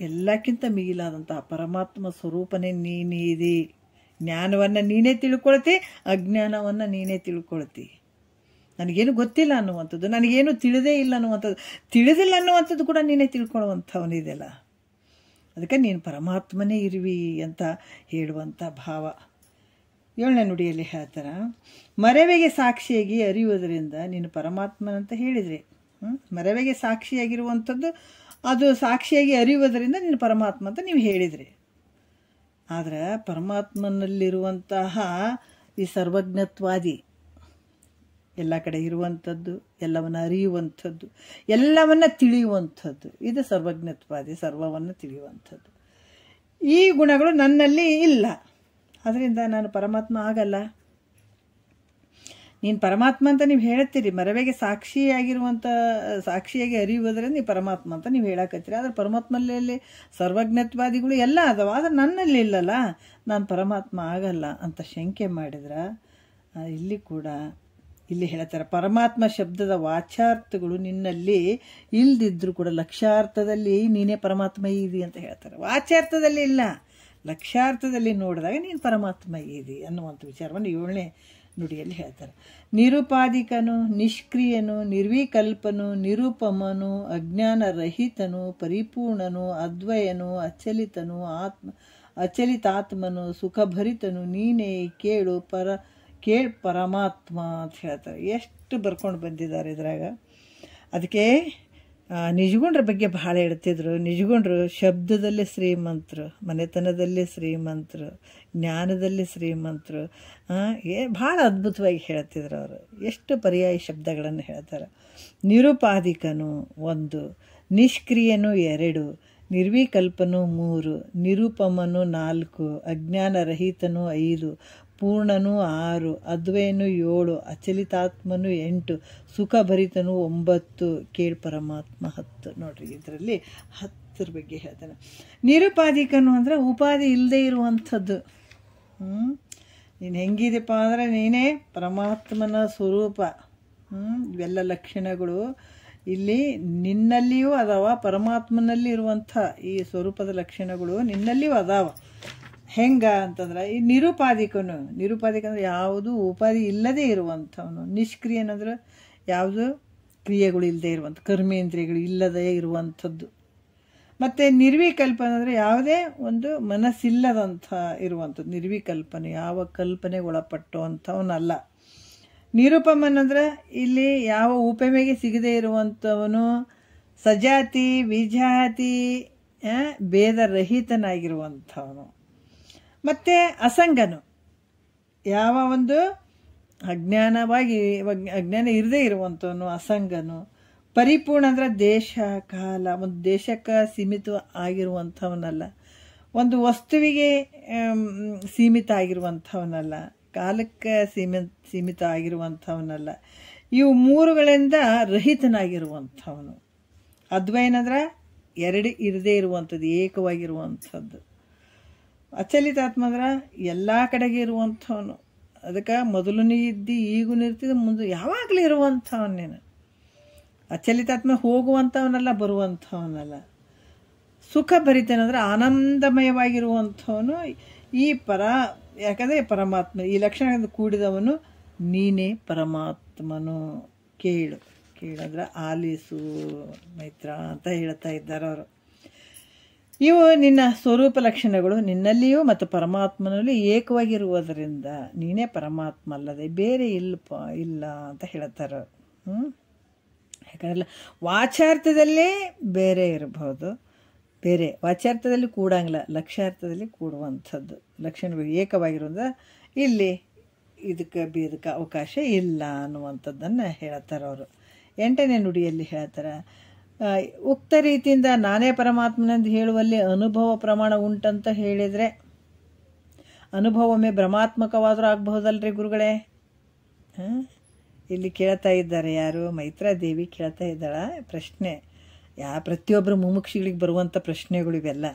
ಎಲ್ಲಕ್ಕಿಂತ ಮಿಗಿಲಾದಂತಹ ಪರಮಾತ್ಮ ಸ್ವರೂಪನೇ ನೀನೇ ಇದೆ. ಜ್ಞಾನವನ್ನು ನೀನೇ ತಿಳ್ಕೊಳ್ತಿ, ಅಜ್ಞಾನವನ್ನು ನೀನೇ ತಿಳ್ಕೊಳ್ತಿ. ನನಗೇನು ಗೊತ್ತಿಲ್ಲ ಅನ್ನುವಂಥದ್ದು, ನನಗೇನು ತಿಳಿದೇ ಇಲ್ಲ ಅನ್ನುವಂಥದ್ದು, ತಿಳಿದಿಲ್ಲ ಅನ್ನುವಂಥದ್ದು ಕೂಡ ನೀನೇ ತಿಳ್ಕೊಳ್ಳುವಂಥವನಿದೆಯಲ್ಲ. ಅದಕ್ಕೆ ನೀನು ಪರಮಾತ್ಮನೇ ಇರುವಿ ಅಂತ ಹೇಳುವಂಥ ಭಾವ 7ನೇ ನುಡಿಯಲ್ಲಿ ಹೇಳ್ತಾರ. ಮರೆವೆಗೆ ಸಾಕ್ಷಿಯಾಗಿ ಅರಿಯುವುದರಿಂದ ನೀನು ಪರಮಾತ್ಮನಂತ ಹೇಳಿದ್ರಿ. ಮರೆವೆಗೆ ಸಾಕ್ಷಿಯಾಗಿರುವಂಥದ್ದು ಅದು ಸಾಕ್ಷಿಯಾಗಿ ಅರಿಯುವುದರಿಂದ ನೀನು ಪರಮಾತ್ಮ ಅಂತ ನೀವು ಹೇಳಿದ್ರಿ. ಆದರೆ ಪರಮಾತ್ಮನಲ್ಲಿರುವಂತಹ ಈ ಸರ್ವಜ್ಞತ್ವಾದಿ ಎಲ್ಲ ಕಡೆ ಇರುವಂಥದ್ದು, ಎಲ್ಲವನ್ನು ಅರಿಯುವಂಥದ್ದು, ಎಲ್ಲವನ್ನು ತಿಳಿಯುವಂಥದ್ದು. ಇದು ಸರ್ವಜ್ಞತ್ವಾದಿ, ಸರ್ವವನ್ನು ತಿಳಿಯುವಂಥದ್ದು. ಈ ಗುಣಗಳು ನನ್ನಲ್ಲಿ ಇಲ್ಲ, ಅದರಿಂದ ನಾನು ಪರಮಾತ್ಮ ಆಗಲ್ಲ. ನೀನು ಪರಮಾತ್ಮ ಅಂತ ನೀವು ಹೇಳ್ತೀರಿ, ಮರವೆಗೆ ಸಾಕ್ಷಿಯಾಗಿ ಅರಿಯುವುದರಿಂದ ನೀವು ಪರಮಾತ್ಮ ಅಂತ ನೀವು ಹೇಳಕತ್ತೀರಿ. ಆದರೆ ಪರಮಾತ್ಮಲ್ಲಿ ಸರ್ವಜ್ಞತ್ವಾದಿಗಳು ಎಲ್ಲ ಅದಾವ, ಆದರೆ ನನ್ನಲ್ಲಿ ಇಲ್ಲಲ್ಲ, ನಾನು ಪರಮಾತ್ಮ ಆಗಲ್ಲ ಅಂತ ಶಂಕೆ ಮಾಡಿದ್ರೆ ಇಲ್ಲಿ ಕೂಡ ಇಲ್ಲಿ ಹೇಳ್ತಾರೆ, ಪರಮಾತ್ಮ ಶಬ್ದದ ವಾಚಾರ್ಥಗಳು ನಿನ್ನಲ್ಲಿ ಇಲ್ದಿದ್ರು ಕೂಡ ಲಕ್ಷ್ಯಾರ್ಥದಲ್ಲಿ ನೀನೇ ಪರಮಾತ್ಮ ಇದಿ ಅಂತ ಹೇಳ್ತಾರೆ. ವಾಚಾರ್ಥದಲ್ಲಿ ಇಲ್ಲ, ಲಕ್ಷ್ಯಾರ್ಥದಲ್ಲಿ ನೋಡಿದಾಗ ನೀನು ಪರಮಾತ್ಮ ಇದಿ ಅನ್ನುವಂಥ ವಿಚಾರವನ್ನು 7ನೇ ನುಡಿಯಲ್ಲಿ ಹೇಳ್ತಾರೆ. ನಿರುಪಾಧಿಕನು, ನಿಷ್ಕ್ರಿಯನು, ನಿರ್ವಿಕಲ್ಪನು, ನಿರುಪಮನು, ಅಜ್ಞಾನರಹಿತನು, ಪರಿಪೂರ್ಣನು, ಅದ್ವಯನು, ಅಚಲಿತಾತ್ಮನು, ಸುಖಭರಿತನು, ನೀನೇ ಕೇಳು ಪರಮಾತ್ಮ ಅಂತ ಹೇಳ್ತಾರೆ. ಎಷ್ಟು ಬರ್ಕೊಂಡು ಬಂದಿದ್ದಾರೆ ಇದ್ರಾಗ. ಅದಕ್ಕೆ ನಿಜಗುಂಡ್ರ ಬಗ್ಗೆ ಭಾಳ ಹೇಳ್ತಿದ್ರು. ನಿಜಗುಂಡ್ರು ಶಬ್ದದಲ್ಲಿ ಶ್ರೀಮಂತರು, ಮನೆತನದಲ್ಲಿ ಶ್ರೀಮಂತರು, ಜ್ಞಾನದಲ್ಲಿ ಶ್ರೀಮಂತರು, ಭಾಳ ಅದ್ಭುತವಾಗಿ ಹೇಳ್ತಿದ್ರು ಅವರು. ಎಷ್ಟು ಪರ್ಯಾಯ ಶಬ್ದಗಳನ್ನು ಹೇಳ್ತಾರೆ. ನಿರುಪಾಧಿಕನು 1, ನಿಷ್ಕ್ರಿಯನು 2, ನಿರ್ವಿಕಲ್ಪನು 3, ನಿರುಪಮನು 4, ಅಜ್ಞಾನರಹಿತನು 5, ಪೂರ್ಣನು 6, ಅದ್ವಯನು 7, ಅಚಲಿತಾತ್ಮನು 8, ಸುಖಭರಿತನು 9, ಕೇಳ್ ಪರಮಾತ್ಮ 10. ನೋಡ್ರಿ, ಇದರಲ್ಲಿ 10 ಬಗ್ಗೆ ಹೇಳ್ತಾನೆ. ನಿರುಪಾಧಿಕನು ಅಂದರೆ ಉಪಾಧಿ ಇಲ್ಲದೆ ಇರುವಂಥದ್ದು. ನೀನು ಹೆಂಗಿದೆಪ್ಪ ಅಂದರೆ ನೀನೇ ಪರಮಾತ್ಮನ ಸ್ವರೂಪ. ಇವೆಲ್ಲ ಲಕ್ಷಣಗಳು ಇಲ್ಲಿ ನಿನ್ನಲ್ಲಿಯೂ ಅದಾವ, ಪರಮಾತ್ಮನಲ್ಲಿ ಇರುವಂಥ ಈ ಸ್ವರೂಪದ ಲಕ್ಷಣಗಳು ನಿನ್ನಲ್ಲಿಯೂ ಅದಾವ. ಹೆಂಗ ಅಂತಂದ್ರೆ ಈ ನಿರುಪಾಧಿಕನು ಅಂದ್ರೆ ಯಾವುದು ಉಪಾಧಿ ಇಲ್ಲದೆ ಇರುವಂಥವನು. ನಿಷ್ಕ್ರಿಯನಂದ್ರೆ ಯಾವುದು ಕ್ರಿಯೆಗಳು ಇಲ್ಲದೆ ಇರುವಂಥ, ಕರ್ಮೇಂದ್ರಿಯಗಳು ಇಲ್ಲದೇ ಇರುವಂಥದ್ದು. ಮತ್ತು ನಿರ್ವಿಕಲ್ಪನೆ ಅಂದರೆ ಯಾವುದೇ ಒಂದು ಮನಸ್ಸಿಲ್ಲದಂಥ ಇರುವಂಥದ್ದು. ನಿರ್ವಿಕಲ್ಪನೆ, ಯಾವ ಕಲ್ಪನೆಗೆ ಒಳಪಟ್ಟುವಂಥವನಲ್ಲ. ನಿರುಪಮನಂದ್ರೆ ಇಲ್ಲಿ ಯಾವ ಉಪಮೆಗೆ ಸಿಗದೇ ಇರುವಂಥವನು, ಸಜಾತಿ ವಿಜಾತಿ ಭೇದರಹಿತನಾಗಿರುವಂಥವನು. ಮತ್ತು ಅಸಂಗನು, ಯಾವ ಒಂದು ಅಜ್ಞಾನ ಇರದೇ ಇರುವಂಥವನು ಅಸಂಗನು. ಪರಿಪೂರ್ಣ ಅಂದರೆ ದೇಶ ಕಾಲ, ಒಂದು ದೇಶಕ್ಕೆ ಸೀಮಿತ ಆಗಿರುವಂಥವನಲ್ಲ, ಒಂದು ವಸ್ತುವಿಗೆ ಸೀಮಿತ ಆಗಿರುವಂಥವನಲ್ಲ, ಕಾಲಕ್ಕೆ ಸೀಮಿತ ಆಗಿರುವಂಥವನಲ್ಲ. ಇವು 3ಗಳಿಂದ ರಹಿತನಾಗಿರುವಂಥವನು. ಅದ್ವಯನಂದ್ರೆ 2 ಇರದೇ ಇರುವಂಥದ್ದು, ಏಕವಾಗಿರುವಂಥದ್ದು. ಅಚಲಿತಾತ್ಮ ಅಂದ್ರೆ ಎಲ್ಲ ಕಡೆಗೆ ಇರುವಂಥವನು. ಅದಕ್ಕೆ ಮೊದಲನೇ ಇದ್ದು ಈಗೂ ಇರ್ತಿದ್ದು, ಮುಂದೆ ಯಾವಾಗಲೂ ಇರುವಂಥವನು ನೀನು. ಅಚಲಿತಾತ್ಮ ಹೋಗುವಂಥವನಲ್ಲ, ಬರುವಂಥವನಲ್ಲ. ಸುಖ ಭರಿತನಂದ್ರೆ ಆನಂದಮಯವಾಗಿರುವಂಥವನು. ಯಾಕಂದರೆ ಪರಮಾತ್ಮ ಈ ಲಕ್ಷಣದಿಂದ ಕೂಡಿದವನು ನೀನೇ ಪರಮಾತ್ಮನು. ಕೇಳಂದ್ರೆ ಆಲಿಸು ಮೈತ್ರ ಅಂತ ಹೇಳ್ತಾ ಇದ್ದಾರೆ ಅವರು. ಇವು ನಿನ್ನ ಸ್ವರೂಪ ಲಕ್ಷಣಗಳು ನಿನ್ನಲ್ಲಿಯೂ ಮತ್ತು ಪರಮಾತ್ಮನಲ್ಲಿ ಏಕವಾಗಿರುವುದರಿಂದ ನೀನೇ ಪರಮಾತ್ಮ ಅಲ್ಲದೆ ಬೇರೆ ಇಲ್ಲ ಅಂತ ಹೇಳ್ತಾರೆ. ಯಾಕಂದ್ರೆ ವಾಚಾರ್ಥದಲ್ಲೇ ಬೇರೆ ಇರಬಹುದು, ಬೇರೆ ವಾಚಾರ್ಥದಲ್ಲಿ ಕೂಡಂಗಿಲ್ಲ, ಲಕ್ಷ್ಯಾರ್ಥದಲ್ಲಿ ಕೂಡುವಂಥದ್ದು ಲಕ್ಷಣಗಳು ಏಕವಾಗಿರೋದ್ರಿಂದ ಇಲ್ಲಿ ಇದಕ್ಕೆ ಬೇದಕ್ಕೆ ಅವಕಾಶ ಇಲ್ಲ ಅನ್ನುವಂಥದ್ದನ್ನು ಹೇಳ್ತಾರೆ ಅವರು. 8ನೇ ನುಡಿಯಲ್ಲಿ ಹೇಳ್ತಾರೆ, ಉಕ್ತ ರೀತಿಯಿಂದ ನಾನೇ ಪರಮಾತ್ಮನೆಂದು ಹೇಳುವಲ್ಲಿ ಅನುಭವ ಪ್ರಮಾಣ ಉಂಟಂತ ಹೇಳಿದರೆ ಅನುಭವವೊಮ್ಮೆ ಭ್ರಮಾತ್ಮಕವಾದರೂ ಆಗಬಹುದಲ್ರಿ ಗುರುಗಳೇ? ಇಲ್ಲಿ ಕೇಳ್ತಾ ಇದ್ದಾರೆ ಯಾರು? ಮೈತ್ರಾದೇವಿ ಕೇಳ್ತಾ ಇದ್ದಾಳ ಪ್ರಶ್ನೆ. ಪ್ರತಿಯೊಬ್ಬರು ಮುಮುಕ್ಷಿಗಳಿಗೆ ಬರುವಂಥ ಪ್ರಶ್ನೆಗಳು ಇವೆಲ್ಲ.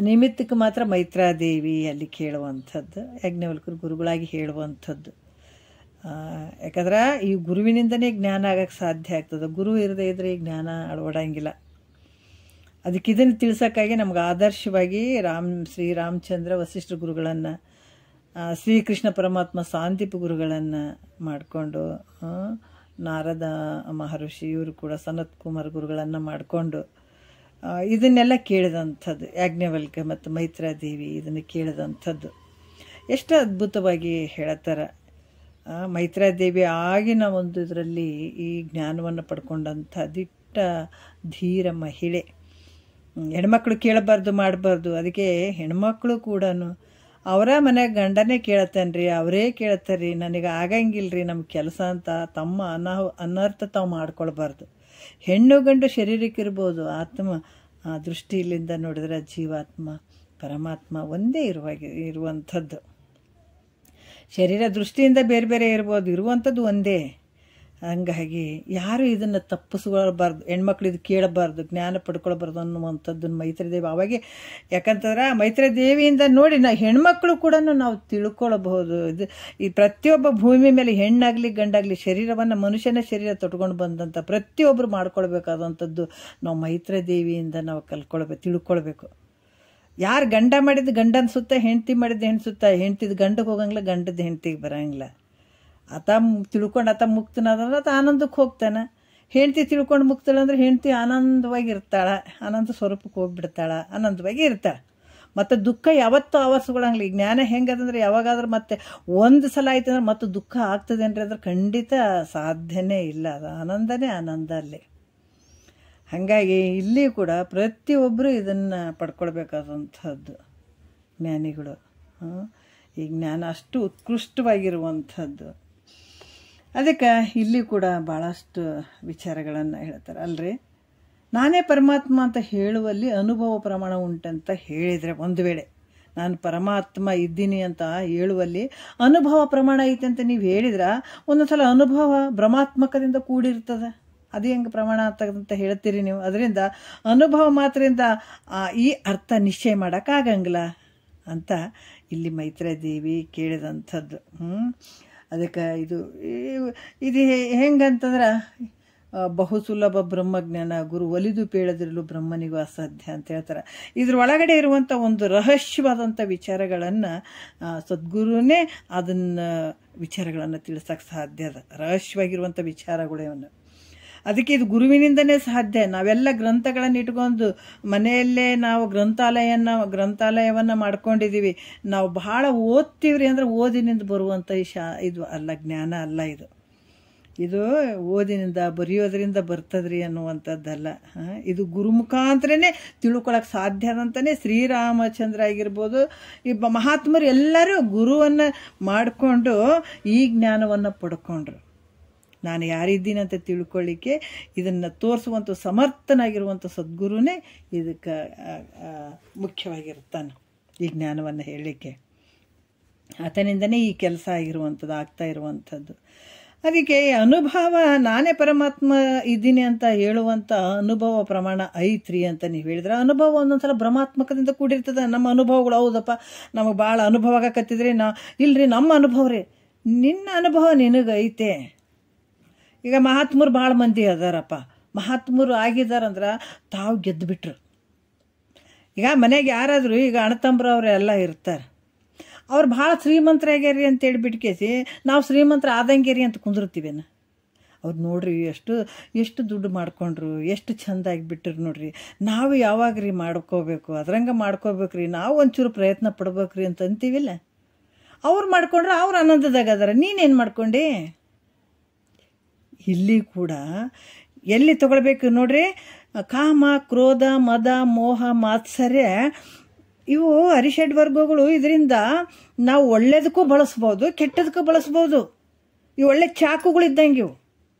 ನಿಮಿತ್ತಕ್ಕೆ ಮಾತ್ರ ಮೈತ್ರಾದೇವಿ ಅಲ್ಲಿ ಕೇಳುವಂಥದ್ದು, ಯಾಜ್ಞವಲ್ಕ್ಯರು ಗುರುಗಳಾಗಿ ಹೇಳುವಂಥದ್ದು. ಯಾಕಂದ್ರೆ ಈ ಗುರುವಿನಿಂದನೇ ಜ್ಞಾನ ಆಗಕ್ಕೆ ಸಾಧ್ಯ ಆಗ್ತದೆ. ಗುರು ಇರದೇ ಇದ್ರೆ ಈ ಜ್ಞಾನ ಅಳವಡಂಗಿಲ್ಲ. ಅದಕ್ಕೆ ಇದನ್ನು ತಿಳ್ಸೋಕ್ಕಾಗಿ ನಮ್ಗೆ ಆದರ್ಶವಾಗಿ ಶ್ರೀರಾಮಚಂದ್ರ ವಸಿಷ್ಠ ಗುರುಗಳನ್ನು, ಶ್ರೀಕೃಷ್ಣ ಪರಮಾತ್ಮ ಸಾಂದೀಪ ಗುರುಗಳನ್ನು ಮಾಡಿಕೊಂಡು, ನಾರದ ಮಹರ್ಷಿ ಇವರು ಕೂಡ ಸನತ್ ಕುಮಾರ್ ಗುರುಗಳನ್ನು ಮಾಡಿಕೊಂಡು ಇದನ್ನೆಲ್ಲ ಕೇಳಿದಂಥದ್ದು. ಯಾಜ್ಞವಲ್ಕ್ಯ ಮತ್ತು ಮೈತ್ರಾದೇವಿ ಇದನ್ನು ಕೇಳಿದಂಥದ್ದು ಎಷ್ಟು ಅದ್ಭುತವಾಗಿ ಹೇಳ್ತಾರೆ. ಮೈತ್ರಾದೇವಿ ಆಗಿನ ಒಂದು ಇದರಲ್ಲಿ ಈ ಜ್ಞಾನವನ್ನು ಪಡ್ಕೊಂಡಂಥ ದಿಟ್ಟ ಧೀರ ಮಹಿಳೆ. ಹೆಣ್ಮಕ್ಳು ಕೇಳಬಾರ್ದು ಮಾಡಬಾರ್ದು, ಅದಕ್ಕೆ ಹೆಣ್ಮಕ್ಳು ಕೂಡ ಅವರ ಮನೆಯಾಗ ಗಂಡನೇ ಕೇಳತ್ತೇನ್ರಿ, ಅವರೇ ಕೇಳ್ತಾರ್ರಿ, ನನಗೆ ಆಗಂಗಿಲ್ರಿ ನಮ್ಮ ಕೆಲಸ ಅಂತ ತಮ್ಮ ಅನರ್ಥ ತಾವು ಮಾಡ್ಕೊಳ್ಬಾರ್ದು. ಹೆಣ್ಣು ಗಂಡು ಶರೀರಕ್ಕಿರ್ಬೋದು, ಆತ್ಮ ದೃಷ್ಟಿಯಿಂದ ನೋಡಿದ್ರೆ ಜೀವಾತ್ಮ ಪರಮಾತ್ಮ ಒಂದೇ ಇರುವಂಥದ್ದು. ಶರೀರ ದೃಷ್ಟಿಯಿಂದ ಬೇರೆ ಬೇರೆ ಇರ್ಬೋದು, ಇರುವಂಥದ್ದು ಒಂದೇ. ಹಂಗಾಗಿ ಯಾರು ಇದನ್ನು ತಪ್ಪಿಸ್ಕೊಳ್ಬಾರ್ದು, ಹೆಣ್ಮಕ್ಳು ಇದು ಕೇಳಬಾರ್ದು, ಜ್ಞಾನ ಪಡ್ಕೊಳ್ಬಾರ್ದು ಅನ್ನುವಂಥದ್ದನ್ನು ಮೈತ್ರಿದೇವಿ ಅವಾಗೆ. ಯಾಕಂತಂದ್ರೆ ಮೈತ್ರಿದೇವಿಯಿಂದ ನೋಡಿ ಹೆಣ್ಮಕ್ಳು ಕೂಡ ನಾವು ತಿಳ್ಕೊಳ್ಬಹುದು. ಈ ಪ್ರತಿಯೊಬ್ಬ ಭೂಮಿ ಮೇಲೆ ಹೆಣ್ಣಾಗಲಿ ಗಂಡಾಗಲಿ ಶರೀರವನ್ನು ಮನುಷ್ಯನ ಶರೀರ ತೊಟ್ಕೊಂಡು ಬಂದಂಥ ಪ್ರತಿಯೊಬ್ಬರು ಮಾಡ್ಕೊಳ್ಬೇಕಾದಂಥದ್ದು ನಾವು ಮೈತ್ರಿದೇವಿಯಿಂದ ನಾವು ತಿಳ್ಕೊಳ್ಬೇಕು. ಯಾರು ಗಂಡ ಮಾಡಿದ್ದು ಗಂಡನ ಸುತ್ತ, ಹೆಂಡತಿ ಮಾಡಿದ್ದು ಹೆಣ್ಣು ಸುತ್ತ, ಹೆಂಡ್ತಿದ್ದು ಗಂಡಕ್ಕೆ ಹೋಗಂಗಿಲ್ಲ, ಗಂಡದ್ದು ಹೆಂಡ್ತಿಗೆ ಬರೋಂಗಿಲ್ಲ. ಆತ ತಿಳ್ಕೊಂಡು ಆತ ಮುಕ್ತನಾದ್ರೆ ಆತ ಆನಂದಕ್ಕೆ ಹೋಗ್ತಾನೆ. ಹೆಂಡ್ತಿ ತಿಳ್ಕೊಂಡು ಮುಕ್ತಳಂದ್ರೆ ಹೆಂಡ್ತಿ ಆನಂದವಾಗಿ ಇರ್ತಾಳೆ, ಆನಂದ ಸ್ವರೂಪಕ್ಕೆ ಹೋಗ್ಬಿಡ್ತಾಳೆ, ಆನಂದವಾಗಿ ಇರ್ತಾಳೆ. ಮತ್ತು ದುಃಖ ಯಾವತ್ತೂ ಆವರಿಸ್ಕೊಳ್ಳಂಗಿಲ್ಲ. ಈ ಜ್ಞಾನ ಹೆಂಗದಂದ್ರೆ ಯಾವಾಗಾದ್ರೂ ಮತ್ತೆ ಒಂದು ಸಲ ಆಯ್ತು ಅಂದ್ರೆ ಮತ್ತೆ ದುಃಖ ಆಗ್ತದೇನ್ರಿ ಅಂದ್ರೆ ಖಂಡಿತ ಸಾಧ್ಯನೇ ಇಲ್ಲ. ಅದು ಆನಂದನೇ ಆನಂದ ಅಲ್ಲಿ. ಹಾಗಾಗಿ ಇಲ್ಲಿ ಕೂಡ ಪ್ರತಿಯೊಬ್ಬರು ಇದನ್ನು ಪಡ್ಕೊಳ್ಬೇಕಾದಂಥದ್ದು ಜ್ಞಾನಿಗಳು. ಈ ಜ್ಞಾನ ಅಷ್ಟು ಉತ್ಕೃಷ್ಟವಾಗಿರುವಂಥದ್ದು. ಅದಕ್ಕೆ ಇಲ್ಲಿ ಕೂಡ ಭಾಳಷ್ಟು ವಿಚಾರಗಳನ್ನು ಹೇಳ್ತಾರೆ. ಅಲ್ರಿ, ನಾನೇ ಪರಮಾತ್ಮ ಅಂತ ಹೇಳುವಲ್ಲಿ ಅನುಭವ ಪ್ರಮಾಣ ಉಂಟಂತ ಹೇಳಿದರೆ, ಒಂದು ವೇಳೆ ನಾನು ಪರಮಾತ್ಮ ಇದ್ದೀನಿ ಅಂತ ಹೇಳುವಲ್ಲಿ ಅನುಭವ ಪ್ರಮಾಣ ಐತೆ ಅಂತ ನೀವು ಹೇಳಿದ್ರೆ, ಒಂದೊಂದು ಸಲ ಅನುಭವ ಭ್ರಮಾತ್ಮಕದಿಂದ ಕೂಡಿರ್ತದೆ. ಅದು ಹೆಂಗೆ ಪ್ರಮಾಣ ಅಂತ ಹೇಳ್ತೀರಿ ನೀವು? ಅದರಿಂದ ಅನುಭವ ಮಾತ್ರದಿಂದ ಈ ಅರ್ಥ ನಿಶ್ಚಯ ಮಾಡೋಕ್ಕಾಗಂಗಿಲ್ಲ ಅಂತ ಇಲ್ಲಿ ಮೈತ್ರಿದೇವಿ ಕೇಳಿದಂಥದ್ದು. ಅದಕ್ಕೆ ಇದು ಹೆಂಗಂತಂದ್ರೆ ಬಹುಸುಲಭ ಬ್ರಹ್ಮಜ್ಞಾನ ಗುರು ಒಲಿದು ಪೇಳದಿರಲು ಬ್ರಹ್ಮನಿಗೂ ಅಸಾಧ್ಯ ಅಂತ ಹೇಳ್ತಾರೆ. ಇದ್ರೊಳಗಡೆ ಇರುವಂಥ ಒಂದು ರಹಸ್ಯವಾದಂಥ ವಿಚಾರಗಳನ್ನು ಸದ್ಗುರುನೇ ಅದನ್ನು ವಿಚಾರಗಳನ್ನು ತಿಳಿಸೋಕ್ಕೆ ಸಾಧ್ಯ ಅದ. ರಹಸ್ಯವಾಗಿರುವಂಥ ವಿಚಾರಗಳೇವನ್ನು ಅದಕ್ಕೆ ಇದು ಗುರುವಿನಿಂದನೇ ಸಾಧ್ಯ. ನಾವೆಲ್ಲ ಗ್ರಂಥಗಳನ್ನು ಇಟ್ಕೊಂಡು ಮನೆಯಲ್ಲೇ ನಾವು ಗ್ರಂಥಾಲಯವನ್ನು ಮಾಡ್ಕೊಂಡಿದ್ದೀವಿ. ನಾವು ಬಹಳ ಓದ್ತೀವ್ರಿ ಅಂದ್ರೆ ಓದಿನಿಂದ ಬರುವಂಥ ಇದು ಅಲ್ಲ, ಜ್ಞಾನ ಅಲ್ಲ. ಇದು ಓದಿನಿಂದ ಬರೆಯೋದ್ರಿಂದ ಬರ್ತದ್ರಿ ಅನ್ನುವಂಥದ್ದಲ್ಲ. ಇದು ಗುರು ಮುಖಾಂತರನೇ ತಿಳ್ಕೊಳಕ್ಕೆ ಸಾಧ್ಯ ಅಂತಲೇ ಶ್ರೀರಾಮಚಂದ್ರ ಆಗಿರ್ಬೋದು, ಈ ಮಹಾತ್ಮರು ಎಲ್ಲರೂ ಗುರುವನ್ನು ಮಾಡಿಕೊಂಡು ಈ ಜ್ಞಾನವನ್ನು ಪಡ್ಕೊಂಡ್ರು. ನಾನು ಯಾರಿದ್ದೀನಿ ಅಂತ ತಿಳ್ಕೊಳ್ಳಿಕ್ಕೆ ಇದನ್ನು ತೋರಿಸುವಂಥ ಸಮರ್ಥನಾಗಿರುವಂಥ ಸದ್ಗುರುನೇ ಇದಕ್ಕೆ ಮುಖ್ಯವಾಗಿರ್ತಾನೆ. ಈ ಜ್ಞಾನವನ್ನು ಹೇಳಲಿಕ್ಕೆ ಆತನಿಂದನೇ ಈ ಕೆಲಸ ಆಗ್ತಾ ಇರುವಂಥದ್ದು. ಅದಕ್ಕೆ ಅನುಭವ ನಾನೇ ಪರಮಾತ್ಮ ಇದ್ದೀನಿ ಅಂತ ಹೇಳುವಂಥ ಅನುಭವ ಪ್ರಮಾಣ ಐತ್ರಿ ಅಂತ ನೀವು ಹೇಳಿದ್ರೆ, ಅನುಭವ ಒಂದೊಂದ್ಸಲ ಭ್ರಮಾತ್ಮಕದಿಂದ ಕೂಡಿರ್ತದೆ. ನಮ್ಮ ಅನುಭವಗಳು ಹೌದಪ್ಪ, ನಮಗೆ ಭಾಳ ಅನುಭವ ಆಗಕತ್ತಿದ್ರಿ, ಇಲ್ರಿ ನಮ್ಮ ಅನುಭವ ರೀ. ನಿನ್ನ ಅನುಭವ ನಿನಗೈತೆ. ಈಗ ಮಹಾತ್ಮರು ಭಾಳ ಮಂದಿ ಅದಾರಪ್ಪ, ಮಹಾತ್ಮರು ಆಗಿದಾರಂದ್ರೆ ತಾವು ಗೆದ್ದುಬಿಟ್ರು. ಈಗ ಮನೆಗೆ ಯಾರಾದರೂ ಈಗ ಅಣ್ಣತಂಬ್ರವ್ರು ಎಲ್ಲ ಇರ್ತಾರೆ, ಅವ್ರು ಭಾಳ ಶ್ರೀಮಂತರಾಗ್ಯಾರಿ ಅಂತ ಹೇಳ್ಬಿಟ್ಕೇಸಿ ನಾವು ಶ್ರೀಮಂತರ ಆದಂಗೇರಿ ಅಂತ ಕುಂದಿರ್ತೀವೇನ? ಅವ್ರು ನೋಡ್ರಿ ಎಷ್ಟು ದುಡ್ಡು ಮಾಡ್ಕೊಂಡ್ರು, ಎಷ್ಟು ಚೆಂದ ಆಗಿಬಿಟ್ರು ನೋಡ್ರಿ. ನಾವು ಯಾವಾಗ ರೀ ಮಾಡ್ಕೋಬೇಕು, ಅದ್ರಂಗೆ ಮಾಡ್ಕೋಬೇಕ್ರಿ, ನಾವು ಒಂಚೂರು ಪ್ರಯತ್ನ ಪಡ್ಬೇಕ್ರಿ ಅಂತ ಅಂತೀವಿಲ್ಲ. ಅವ್ರು ಮಾಡ್ಕೊಂಡ್ರೆ ಅವ್ರು ಆನಂದದಾಗ ಅದಾರ, ನೀನೇನು ಮಾಡ್ಕೊಂಡಿ? ಇಲ್ಲಿ ಕೂಡ ಎಲ್ಲಿ ತಗೊಳ್ಬೇಕು ನೋಡ್ರಿ, ಕಾಮ ಕ್ರೋಧ ಮದ ಮೋಹ ಮಾತ್ಸರ್ಯ ಇವು ಅರಿಷಡ್ ವರ್ಗಗಳು. ಇದರಿಂದ ನಾವು ಒಳ್ಳೇದಕ್ಕೂ ಬಳಸ್ಬೋದು, ಕೆಟ್ಟದಕ್ಕೂ ಬಳಸ್ಬೋದು. ಇವು ಒಳ್ಳೆ ಚಾಕುಗಳಿದ್ದಂಗೆ. ಇವು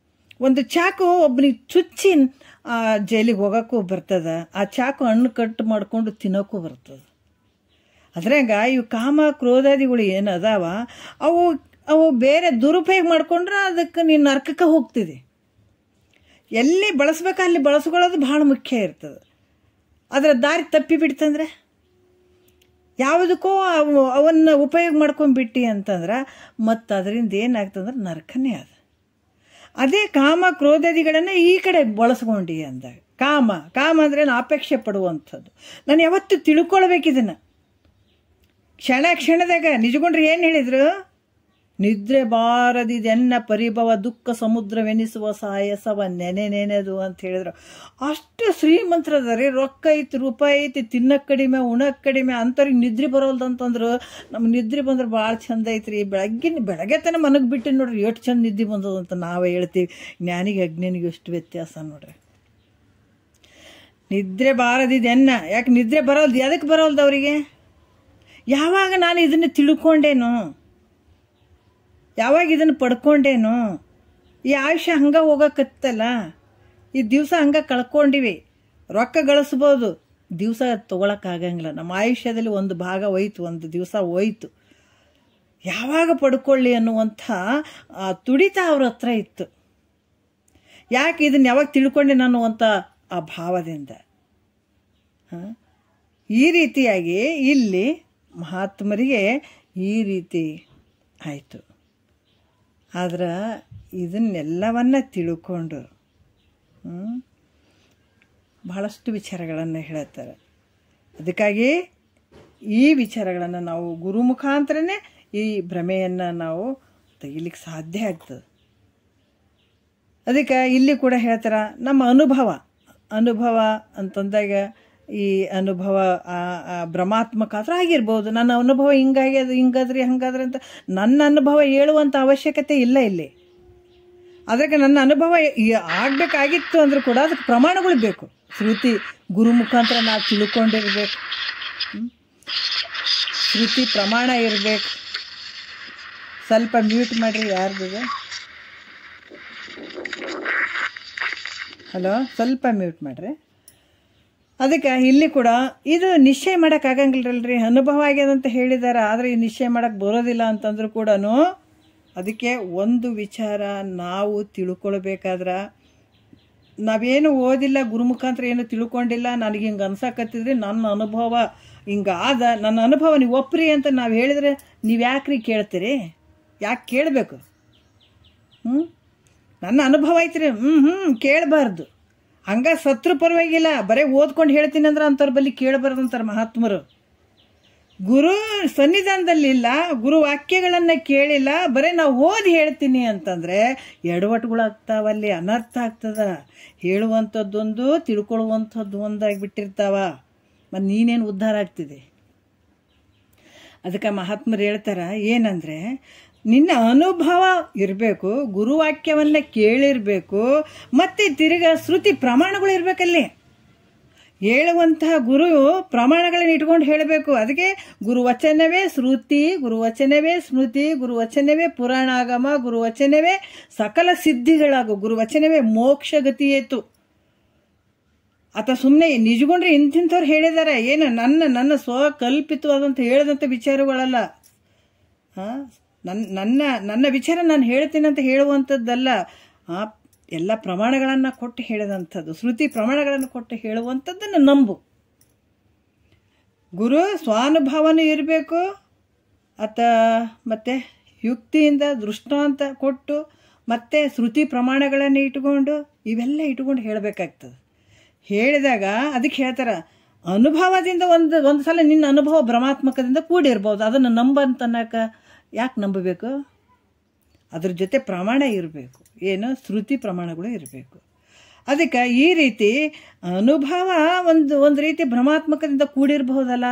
ಒಂದು ಚಾಕು ಒಬ್ಬನಿಗೆ ಚುಚ್ಚಿ ಜೈಲಿಗೆ ಹೋಗೋಕ್ಕೂ ಬರ್ತದೆ, ಆ ಚಾಕು ಹಣ್ಣು ಕಟ್ ಮಾಡಿಕೊಂಡು ತಿನ್ನೋಕ್ಕೂ ಬರ್ತದೆ. ಅದ್ರಾಗ ಇವು ಕಾಮ ಕ್ರೋಧಾದಿಗಳು ಏನು ಅದಾವ, ಅವು ಬೇರೆ ದುರುಪಯೋಗ ಮಾಡ್ಕೊಂಡ್ರೆ ಅದಕ್ಕೆ ನೀನು ನರ್ಕಕ್ಕೆ ಹೋಗ್ತಿದೆ. ಎಲ್ಲಿ ಬಳಸ್ಬೇಕು ಅಲ್ಲಿ ಬಳಸ್ಕೊಳ್ಳೋದು ಭಾಳ ಮುಖ್ಯ ಇರ್ತದೆ. ಅದರ ದಾರಿ ತಪ್ಪಿ ಬಿಡ್ತಂದ್ರೆ, ಯಾವುದಕ್ಕೂ ಅವನ್ನ ಉಪಯೋಗ ಮಾಡ್ಕೊಂಡ್ಬಿಟ್ಟು ಅಂತಂದ್ರೆ ಮತ್ತು ಅದರಿಂದ ಏನಾಗ್ತಂದ್ರೆ ನರ್ಕನೇ ಅದು. ಅದೇ ಕಾಮ ಕ್ರೋಧಾದಿಗಳನ್ನು ಈ ಕಡೆ ಬಳಸ್ಕೊಂಡು ಅಂದಾಗ, ಕಾಮ ಅಂದರೆ ಅಪೇಕ್ಷೆ ಪಡುವಂಥದ್ದು. ನಾನು ಯಾವತ್ತೂ ತಿಳ್ಕೊಳ್ಬೇಕಿದನ್ನು. ಕ್ಷಣದಾಗ ನಿಜಗೊಂಡ್ರೆ ಏನು ಹೇಳಿದರು? ನಿದ್ರೆ ಬಾರದಿದೆನ್ನ ಪರಿಭವ ದುಃಖ ಸಮುದ್ರವೆನಿಸುವ ಸಾಯಸವ ನೆನೆದು ಅಂತ ಹೇಳಿದ್ರು. ಅಷ್ಟು ಶ್ರೀಮಂತರದಾರೆ, ರೊಕ್ಕ ಐತಿ, ರೂಪಾಯಿ ಐತಿ, ತಿನ್ನಕ್ಕೆ ಕಡಿಮೆ ಉಣಕ್ಕೆ ಕಡಿಮೆ, ಅಂಥವ್ರಿಗೆ ನಿದ್ರೆ ಬರೋಲ್ದಂತಂದ್ರು. ನಮ್ಗೆ ನಿದ್ರೆ ಬಂದ್ರೆ ಭಾಳ ಚಂದ ಐತ್ರಿ, ಬೆಳಗ್ಗೆ ತನಕ ಮನಗೆ ಬಿಟ್ಟು ನೋಡ್ರಿ ಎಷ್ಟು ಚಂದ ನಿದ್ದೆ ಬಂದದಂತ ನಾವೇ ಹೇಳ್ತೀವಿ. ಜ್ಞಾನಿಗೆ ಅಜ್ಞಾನಿಗೆ ಎಷ್ಟು ವ್ಯತ್ಯಾಸ ನೋಡ್ರಿ. ನಿದ್ರೆ ಬಾರದಿದೆನ್ನ, ಯಾಕೆ ನಿದ್ರೆ ಬರೋಲ್ದು? ಎದಕ್ಕೆ ಬರೋಲ್ದು ಅವರಿಗೆ? ಯಾವಾಗ ನಾನು ಇದನ್ನು ತಿಳ್ಕೊಂಡೇನೋ, ಯಾವಾಗ ಇದನ್ನು ಪಡ್ಕೊಂಡೇನೋ, ಈ ಆಯುಷ್ಯ ಹಂಗೆ ಹೋಗಕತ್ತಲ್ಲ, ಈ ದಿವಸ ಹಂಗೆ ಕಳ್ಕೊಂಡಿವಿ. ರೊಕ್ಕ ಗಳಿಸ್ಬೋದು, ದಿವಸ ತೊಗೊಳಕ್ಕಾಗಂಗಿಲ್ಲ. ನಮ್ಮ ಆಯುಷ್ಯದಲ್ಲಿ ಒಂದು ಭಾಗ ಹೋಯ್ತು, ಒಂದು ದಿವಸ ಹೋಯ್ತು. ಯಾವಾಗ ಪಡ್ಕೊಳ್ಳಿ ಅನ್ನುವಂಥ ತುಡಿತ ಅವ್ರ ಹತ್ರ ಇತ್ತು. ಯಾಕೆ ಇದನ್ನು ಯಾವಾಗ ತಿಳ್ಕೊಂಡೆ ಅನ್ನುವಂಥ ಆ ಭಾವದಿಂದ. ಈ ರೀತಿಯಾಗಿ ಇಲ್ಲಿ ಮಹಾತ್ಮರಿಗೆ ಈ ರೀತಿ ಆಯಿತು. ಆದ್ರೆ ಇದನ್ನೆಲ್ಲವನ್ನ ತಿಳ್ಕೊಂಡು ಬಹಳಷ್ಟು ವಿಚಾರಗಳನ್ನು ಹೇಳ್ತಾರೆ. ಅದಕ್ಕಾಗಿ ಈ ವಿಚಾರಗಳನ್ನು ನಾವು ಗುರು ಮುಖಾಂತರನೇ ಈ ಭ್ರಮೆಯನ್ನು ನಾವು ತೆಗಿಲಿಕ್ಕೆ ಸಾಧ್ಯ ಆಗ್ತದೆ. ಅದಕ್ಕೆ ಇಲ್ಲಿ ಕೂಡ ಹೇಳ್ತಾರೆ, ನಮ್ಮ ಅನುಭವ ಅಂತಂದಾಗ ಈ ಅನುಭವ ಭ್ರಮಾತ್ಮಕ ಆದ್ರೆ ಆಗಿರ್ಬೋದು. ನನ್ನ ಅನುಭವ ಹಿಂಗಾಗ್ಯದ, ಹಿಂಗಾದ್ರಿ ಹಂಗಾದ್ರೆ ಅಂತ ನನ್ನ ಅನುಭವ ಹೇಳುವಂಥ ಅವಶ್ಯಕತೆ ಇಲ್ಲ ಇಲ್ಲಿ. ಅದಕ್ಕೆ ನನ್ನ ಅನುಭವ ಆಗಬೇಕಾಗಿತ್ತು ಅಂದರೂ ಕೂಡ ಅದಕ್ಕೆ ಪ್ರಮಾಣಗಳು ಬೇಕು. ಶ್ರುತಿ ಗುರು ಮುಖಾಂತರ ನಾವು ತಿಳ್ಕೊಂಡಿರ್ಬೇಕು. ಶ್ರುತಿ ಪ್ರಮಾಣ ಇರಬೇಕು. ಸ್ವಲ್ಪ ಮ್ಯೂಟ್ ಮಾಡಿರಿ ಯಾರ್ದು. ಹಲೋ, ಸ್ವಲ್ಪ ಮ್ಯೂಟ್ ಮಾಡಿರಿ. ಅದಕ್ಕೆ ಇಲ್ಲಿ ಕೂಡ ಇದು ನಿಶ್ಚಯ ಮಾಡೋಕ್ಕಾಗಂಗಿಲ್ಲರಲ್ರಿ. ಅನುಭವ ಆಗ್ಯದಂತ ಹೇಳಿದ್ದಾರೆ, ಆದರೆ ಈ ನಿಶ್ಚಯ ಮಾಡೋಕ್ಕೆ ಬರೋದಿಲ್ಲ ಅಂತಂದ್ರೂ ಕೂಡ ಅದಕ್ಕೆ ಒಂದು ವಿಚಾರ ನಾವು ತಿಳ್ಕೊಳ್ಬೇಕಾದ್ರೆ, ನಾವೇನು ಓದಿಲ್ಲ, ಗುರು ಮುಖಾಂತರ ಏನು ತಿಳ್ಕೊಂಡಿಲ್ಲ, ನನಗೆ ಹಿಂಗೆ ಅನ್ಸಕತ್ತಿದ್ರಿ, ನನ್ನ ಅನುಭವ ಹಿಂಗಾದ, ನನ್ನ ಅನುಭವ ನೀವು ಒಪ್ಪ್ರಿ ಅಂತ ನಾವು ಹೇಳಿದ್ರೆ ನೀವು ಯಾಕ್ರಿ ಕೇಳ್ತೀರಿ? ಯಾಕೆ ಕೇಳಬೇಕು? ನನ್ನ ಅನುಭವ ಐತ್ರಿ, ಕೇಳಬಾರ್ದು. ಹಂಗ ಸತ್ರು ಪರವಾಗಿಲ್ಲ, ಬರೀ ಓದ್ಕೊಂಡು ಹೇಳ್ತೀನಿ ಅಂದ್ರೆ ಅಂಥವ್ರ ಬಲ್ಲಿ ಕೇಳಬಾರ್ದು ಅಂತಾರೆ ಮಹಾತ್ಮರು. ಗುರು ಸನ್ನಿಧಾನದಲ್ಲಿಲ್ಲ, ಗುರು ವಾಕ್ಯಗಳನ್ನು ಕೇಳಿಲ್ಲ, ಬರೀ ನಾವು ಓದಿ ಹೇಳ್ತೀನಿ ಅಂತಂದರೆ ಎಡವಟ್ಟುಗಳಾಗ್ತಾವಲ್ಲಿ, ಅನರ್ಥ ಆಗ್ತದ. ಹೇಳುವಂಥದ್ದೊಂದು, ತಿಳ್ಕೊಳ್ಳುವಂಥದ್ದು ಒಂದಾಗಿಬಿಟ್ಟಿರ್ತಾವ. ಮತ್ತು ನೀನೇನು ಉದ್ಧಾರ ಆಗ್ತಿದೆ? ಅದಕ್ಕೆ ಮಹಾತ್ಮರು ಹೇಳ್ತಾರ ಏನಂದರೆ, ನಿನ್ನ ಅನುಭವ ಇರಬೇಕು, ಗುರುವಾಕ್ಯವನ್ನ ಕೇಳಿರಬೇಕು, ಮತ್ತು ತಿರ್ಗಾ ಶ್ರುತಿ ಪ್ರಮಾಣಗಳು ಇರಬೇಕಲ್ಲಿ. ಹೇಳುವಂತಹ ಗುರು ಪ್ರಮಾಣಗಳನ್ನು ಇಟ್ಕೊಂಡು ಹೇಳಬೇಕು. ಅದಕ್ಕೆ ಗುರುವಚನವೇ ಶ್ರುತಿ, ಗುರುವಚನವೇ ಸ್ಮೃತಿ, ಗುರುವಚನವೇ ಪುರಾಣಾಗಮ, ಗುರುವಚನವೇ ಸಕಲ ಸಿದ್ಧಿಗಳಾಗು, ಗುರುವಚನವೇ ಮೋಕ್ಷಗತಿಯೇತು. ಆತ ಸುಮ್ಮನೆ ನಿಜಗೊಂಡ್ರೆ ಇಂಥವ್ರು ಹೇಳಿದ್ದಾರೆ, ಏನು ನನ್ನ ಸ್ವಕಲ್ಪಿತವಾದಂಥ ಹೇಳಿದಂಥ ವಿಚಾರಗಳಲ್ಲ. ನನ್ನ ವಿಚಾರ ನಾನು ಹೇಳ್ತೀನಿ ಅಂತ ಹೇಳುವಂಥದ್ದಲ್ಲ. ಎಲ್ಲ ಪ್ರಮಾಣಗಳನ್ನು ಕೊಟ್ಟು ಹೇಳಿದಂಥದ್ದು, ಶ್ರುತಿ ಪ್ರಮಾಣಗಳನ್ನು ಕೊಟ್ಟು ಹೇಳುವಂಥದ್ದನ್ನು ನಂಬು. ಗುರು ಸ್ವಾನುಭವನೂ ಇರಬೇಕು, ಮತ್ತು ಯುಕ್ತಿಯಿಂದ ದೃಷ್ಟಾಂತ ಕೊಟ್ಟು, ಮತ್ತು ಶ್ರುತಿ ಪ್ರಮಾಣಗಳನ್ನು ಇಟ್ಕೊಂಡು, ಇವೆಲ್ಲ ಇಟ್ಕೊಂಡು ಹೇಳಬೇಕಾಗ್ತದೆ. ಹೇಳಿದಾಗ ಅದಕ್ಕೆ ಹೇಳ್ತಾರೆ, ಅನುಭವದಿಂದ ಒಂದು ಸಲ ನಿನ್ನ ಅನುಭವ ಭ್ರಮಾತ್ಮಕದಿಂದ ಕೂಡಿರ್ಬೋದು, ಅದನ್ನು ನಂಬಂತನ್ನಕ ಯಾಕೆ ನಂಬಬೇಕು? ಅದ್ರ ಜೊತೆ ಪ್ರಮಾಣ ಇರಬೇಕು, ಏನು ಶ್ರುತಿ ಪ್ರಮಾಣಗಳು ಇರಬೇಕು. ಅದಕ್ಕೆ ಈ ರೀತಿ ಅನುಭವ ಒಂದು ರೀತಿ ಭ್ರಮಾತ್ಮಕದಿಂದ ಕೂಡಿರಬಹುದಲ್ಲ.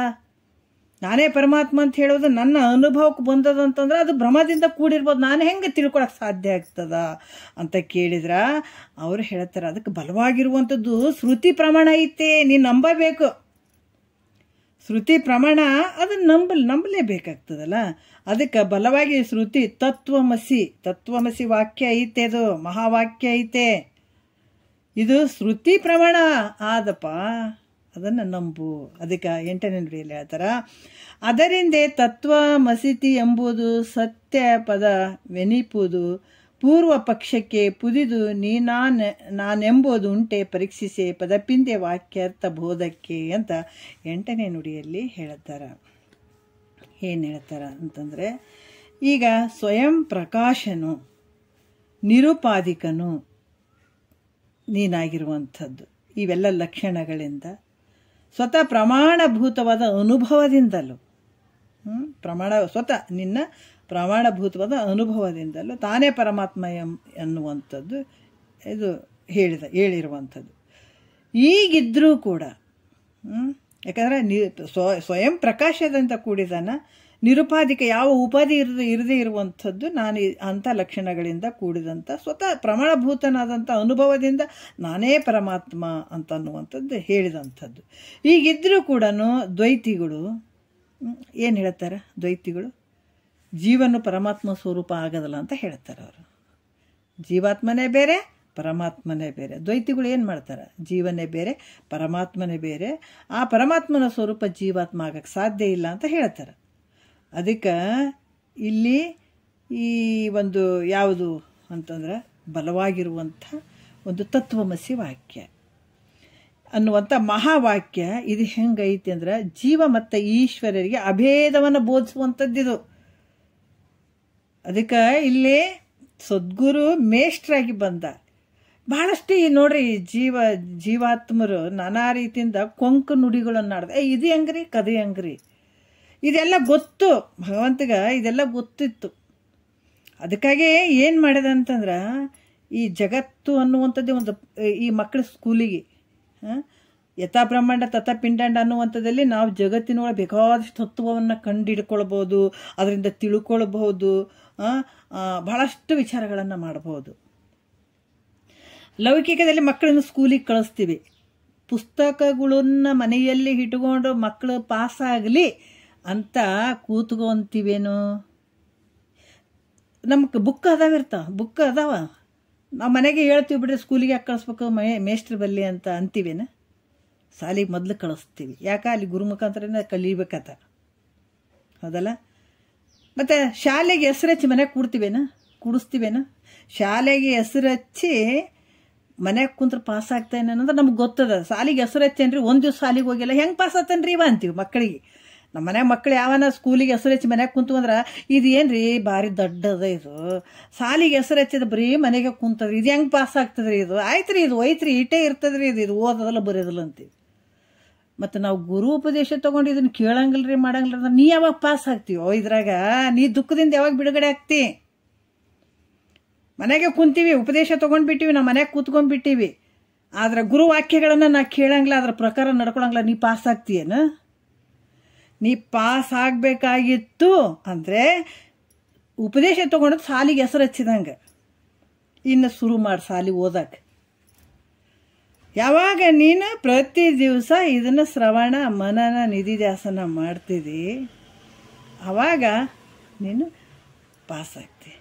ನಾನೇ ಪರಮಾತ್ಮ ಅಂತ ಹೇಳೋದು ನನ್ನ ಅನುಭವಕ್ಕೆ ಬಂದದ ಅಂತಂದ್ರೆ ಅದು ಭ್ರಮದಿಂದ ಕೂಡಿರ್ಬೋದು. ನಾನು ಹೆಂಗೆ ತಿಳ್ಕೊಳಕ್ಕೆ ಸಾಧ್ಯ ಆಗ್ತದ ಅಂತ ಕೇಳಿದ್ರೆ ಅವ್ರು ಹೇಳ್ತಾರೆ, ಅದಕ್ಕೆ ಬಲವಾಗಿರುವಂಥದ್ದು ಶ್ರುತಿ ಪ್ರಮಾಣ ಐತೆ, ನೀನು ನಂಬಬೇಕು. ಶ್ರುತಿ ಪ್ರಮಾಣ ಅದನ್ನು ನಂಬಲೇಬೇಕಾಗ್ತದಲ್ಲ. ಅದಕ್ಕೆ ಬಲವಾಗಿ ಶ್ರುತಿ ತತ್ವಮಸಿ ವಾಕ್ಯ ಐತೆ, ಅದು ಮಹಾವಾಕ್ಯ ಐತೆ, ಇದು ಶ್ರುತಿ ಪ್ರಮಾಣ ಆದಪ್ಪ, ಅದನ್ನು ನಂಬು. ಅದಕ್ಕೆ 8ನೇ ನುಡಿಯಲ್ಲಿ ಹೇಳ್ತಾರ, ಅದರಿಂದೇ ತತ್ವಮಸಿತಿ ಎಂಬುದು ಸತ್ಯ ಪದವೆನಿಪುದು, ಪೂರ್ವ ಪಕ್ಷಕ್ಕೆ ಪುದಿದು ನಾನೆಂಬುದು ಉಂಟೆ ಪರೀಕ್ಷಿಸೆ ಪದಪಿಂದೆ ವಾಕ್ಯಾರ್ಥ ಬೋಧಕ್ಕೆ ಅಂತ 8ನೇ ನುಡಿಯಲ್ಲಿ ಹೇಳ್ತಾರೆ. ಏನು ಹೇಳ್ತಾರೆ ಅಂತಂದರೆ, ಈಗ ಸ್ವಯಂ ಪ್ರಕಾಶನು ನಿರುಪಾಧಿಕನು ನೀನಾಗಿರುವಂಥದ್ದು ಇವೆಲ್ಲ ಲಕ್ಷಣಗಳಿಂದ ಸ್ವತಃ ಪ್ರಮಾಣಭೂತವಾದ ಅನುಭವದಿಂದಲೂ ಸ್ವತಃ ನಿನ್ನ ಪ್ರಮಾಣಭೂತವಾದ ಅನುಭವದಿಂದಲೂ ತಾನೇ ಪರಮಾತ್ಮ ಅನ್ನುವಂಥದ್ದು ಇದು ಹೇಳಿರುವಂಥದ್ದು. ಈಗಿದ್ರೂ ಕೂಡ ಯಾಕಂದರೆ ಸ್ವಯಂ ಪ್ರಕಾಶದಿಂದ ಕೂಡಿದಾನ, ನಿರುಪಾಧಿಕ ಯಾವ ಉಪಾಧಿ ಇರದೇ ಇರುವಂಥದ್ದು, ನಾನು ಅಂಥ ಲಕ್ಷಣಗಳಿಂದ ಕೂಡಿದಂಥ ಸ್ವತಃ ಪ್ರಮಾಣಭೂತನಾದಂಥ ಅನುಭವದಿಂದ ನಾನೇ ಪರಮಾತ್ಮ ಅಂತನ್ನುವಂಥದ್ದು ಹೇಳಿದಂಥದ್ದು. ಈಗಿದ್ರೂ ಕೂಡ ದ್ವೈತಿಗಳು ಏನು ಹೇಳ್ತಾರೆ ದ್ವೈತಿಗಳು? ಜೀವನು ಪರಮಾತ್ಮ ಸ್ವರೂಪ ಆಗೋದಿಲ್ಲ ಅಂತ ಹೇಳ್ತಾರೆ ಅವರು. ಜೀವಾತ್ಮನೇ ಬೇರೆ, ಪರಮಾತ್ಮನೇ ಬೇರೆ. ದ್ವೈತಿಗಳು ಏನು ಮಾಡ್ತಾರೆ? ಜೀವನೇ ಬೇರೆ, ಪರಮಾತ್ಮನೇ ಬೇರೆ, ಆ ಪರಮಾತ್ಮನ ಸ್ವರೂಪ ಜೀವಾತ್ಮ ಆಗಕ್ಕೆ ಸಾಧ್ಯ ಇಲ್ಲ ಅಂತ ಹೇಳ್ತಾರೆ. ಅದಕ್ಕೆ ಇಲ್ಲಿ ಈ ಒಂದು ಯಾವುದು ಅಂತಂದ್ರೆ ಬಲವಾಗಿರುವಂಥ ಒಂದು ತತ್ವಮಸಿ ವಾಕ್ಯ ಅನ್ನುವಂಥ ಮಹಾವಾಕ್ಯ ಇದು ಹೆಂಗೈತಿ ಅಂದ್ರೆ ಜೀವ ಮತ್ತು ಈಶ್ವರರಿಗೆ ಅಭೇದವನ್ನು ಬೋಧಿಸುವಂಥದ್ದಿದು. ಅದಕ್ಕೆ ಇಲ್ಲಿ ಸದ್ಗುರು ಮೇಷ್ಟ್ರಾಗಿ ಬಂದ. ಬಹಳಷ್ಟು ಈ ನೋಡ್ರಿ ಜೀವಾತ್ಮರು ನಾನಾ ರೀತಿಯಿಂದ ಕೊಂಕು ನುಡಿಗಳನ್ನು ಆಡ್ದ. ಇದು ಹೆಂಗ್ರಿ, ಕದೆ ಹೆಂಗ್ರಿ, ಇದೆಲ್ಲ ಗೊತ್ತು ಭಗವಂತಗ, ಇದೆಲ್ಲ ಗೊತ್ತಿತ್ತು. ಅದಕ್ಕಾಗಿ ಏನು ಮಾಡಿದೆ ಅಂತಂದ್ರೆ ಈ ಜಗತ್ತು ಅನ್ನುವಂಥದ್ದೇ ಒಂದು ಈ ಮಕ್ಕಳ ಸ್ಕೂಲಿಗೆ ಯಥಾ ಬ್ರಹ್ಮಾಂಡ ತಥಾ ಪಿಂಡಾಂಡ ಅನ್ನುವಂಥದ್ದಲ್ಲಿ ನಾವು ಜಗತ್ತಿನೊಳಗೆ ಬೇಕಾದಷ್ಟು ತತ್ವವನ್ನು ಕಂಡುಹಿಡ್ಕೊಳ್ಬೋದು, ಅದರಿಂದ ತಿಳ್ಕೊಳ್ಬಹುದು, ಬಹಳಷ್ಟು ವಿಚಾರಗಳನ್ನು ಮಾಡ್ಬೋದು. ಲೌಕಿಕದಲ್ಲಿ ಮಕ್ಕಳನ್ನು ಸ್ಕೂಲಿಗೆ ಕಳಿಸ್ತೀವಿ, ಪುಸ್ತಕಗಳನ್ನ ಮನೆಯಲ್ಲಿ ಇಟ್ಕೊಂಡು ಮಕ್ಕಳು ಪಾಸಾಗಲಿ ಅಂತ ಕೂತ್ಕೊಂತೀವೇನು? ನಮ್ಗೆ ಬುಕ್ ಬುಕ್ ಅದಾವ, ನಾವು ಮನೆಗೆ ಹೇಳ್ತೀವಿ ಬಿಡ್ರಿ ಸ್ಕೂಲಿಗೆ ಯಾಕೆ ಕಳಿಸ್ಬೇಕು ಮೇಷ್ಟ್ರ ಬಲ್ಲಿ ಅಂತ ಅಂತೀವೇನ? ಶಾಲೆಗೆ ಮೊದಲು ಕಳಿಸ್ತೀವಿ, ಯಾಕೆ ಅಲ್ಲಿ ಗುರು ಮುಖಾಂತರನೇ ಕಲಿಬೇಕತ್ತ, ಹೌದಲ್ಲ? ಮತ್ತು ಶಾಲೆಗೆ ಹೆಸರಚ್ಚಿ ಮನೆಗೆ ಕೂಡಿಸ್ತೀವೇನ? ಶಾಲೆಗೆ ಹೆಸರಚ್ಚಿ ಮನೆಗೆ ಕುಂತ್ರೆ ಪಾಸ್ ಆಗ್ತಾನೆ ಅನ್ನೋದು ನಮ್ಗೆ ಗೊತ್ತದ. ಶಾಲೆಗೆ ಹೆಸರು ಹಚ್ಚೇನ್ರಿ, ಒಂದು ದಿವಸ ಶಾಲೆಗೆ ಹೋಗಿಲ್ಲ, ಹೆಂಗೆ ಪಾಸ್ ಆಗ್ತಾನೆ ರೀ ಇವ ಅಂತೀವಿ ಮಕ್ಕಳಿಗೆ. ನಮ್ಮ ಮನೆ ಮಕ್ಕಳು ಯಾವನ ಸ್ಕೂಲಿಗೆ ಹೆಸರು ಹಚ್ಚಿ ಮನೆಗೆ ಕುಂತು ಅಂದ್ರೆ ಇದು ಏನು ರೀ ಭಾರಿ ದೊಡ್ಡದ, ಇದು ಶಾಲೆಗೆ ಹೆಸರು ಹಚ್ಚಿದ ಬರೀ ಮನೆಗೆ ಕುಂತದ್ರಿ, ಇದು ಹೆಂಗೆ ಪಾಸ್ ಆಗ್ತದ್ರಿ, ಇದು ಆಯ್ತು ರೀ, ಇದು ಒಯ್ತ್ರಿ ಇಟ್ಟೇ ಇರ್ತದ್ರಿ, ಇದು ಓದೋದಲ್ಲ ಬರೆಯೋದಿಲ್ಲ ಅಂತೀವಿ. ಮತ್ತು ನಾವು ಗುರು ಉಪದೇಶ ತೊಗೊಂಡು ಇದನ್ನು ಕೇಳಂಗಿಲ್ರಿ ಮಾಡಂಗಿಲ್ಲ, ನೀ ಯಾವಾಗ ಪಾಸ್ ಆಗ್ತೀವೋ ಇದ್ರಾಗ? ನೀ ದುಃಖದಿಂದ ಯಾವಾಗ ಬಿಡುಗಡೆ ಆಗ್ತಿ? ಮನೆಗೆ ಕುಂತೀವಿ, ಉಪದೇಶ ತೊಗೊಂಡ್ಬಿಟ್ಟಿವಿ, ನಾವು ಮನೆಗೆ ಕೂತ್ಕೊಂಡ್ಬಿಟ್ಟಿವಿ, ಆದ್ರೆ ಗುರು ವಾಕ್ಯಗಳನ್ನು ನಾ ಕೇಳಂಗಿಲ್ಲ, ಅದ್ರ ಪ್ರಕಾರ ನಡ್ಕೊಳಂಗಿಲ್ಲ, ನೀ ಪಾಸ್ ಆಗ್ತೀಯೇನು? ನೀ ಪಾಸ್ ಆಗಬೇಕಾಗಿತ್ತು ಅಂದರೆ ಉಪದೇಶ ತೊಗೊಂಡು ಶಾಲಿಗೆ ಹೆಸರು ಹಚ್ಚಿದಂಗೆ ಇನ್ನು ಶುರು ಮಾಡಿ ಶಾಲಿಗೆ ಓದಕ್ಕೆ. ಯಾವಾಗ ನೀನು ಪ್ರತಿ ದಿವಸ ಇದನ್ನು ಶ್ರವಣ ಮನನ ನಿಧಿಧ್ಯಾಸನ ಮಾಡ್ತಿದ್ದಿ ಆವಾಗ ನೀನು ಪಾಸ್ ಆಗ್ತಿ.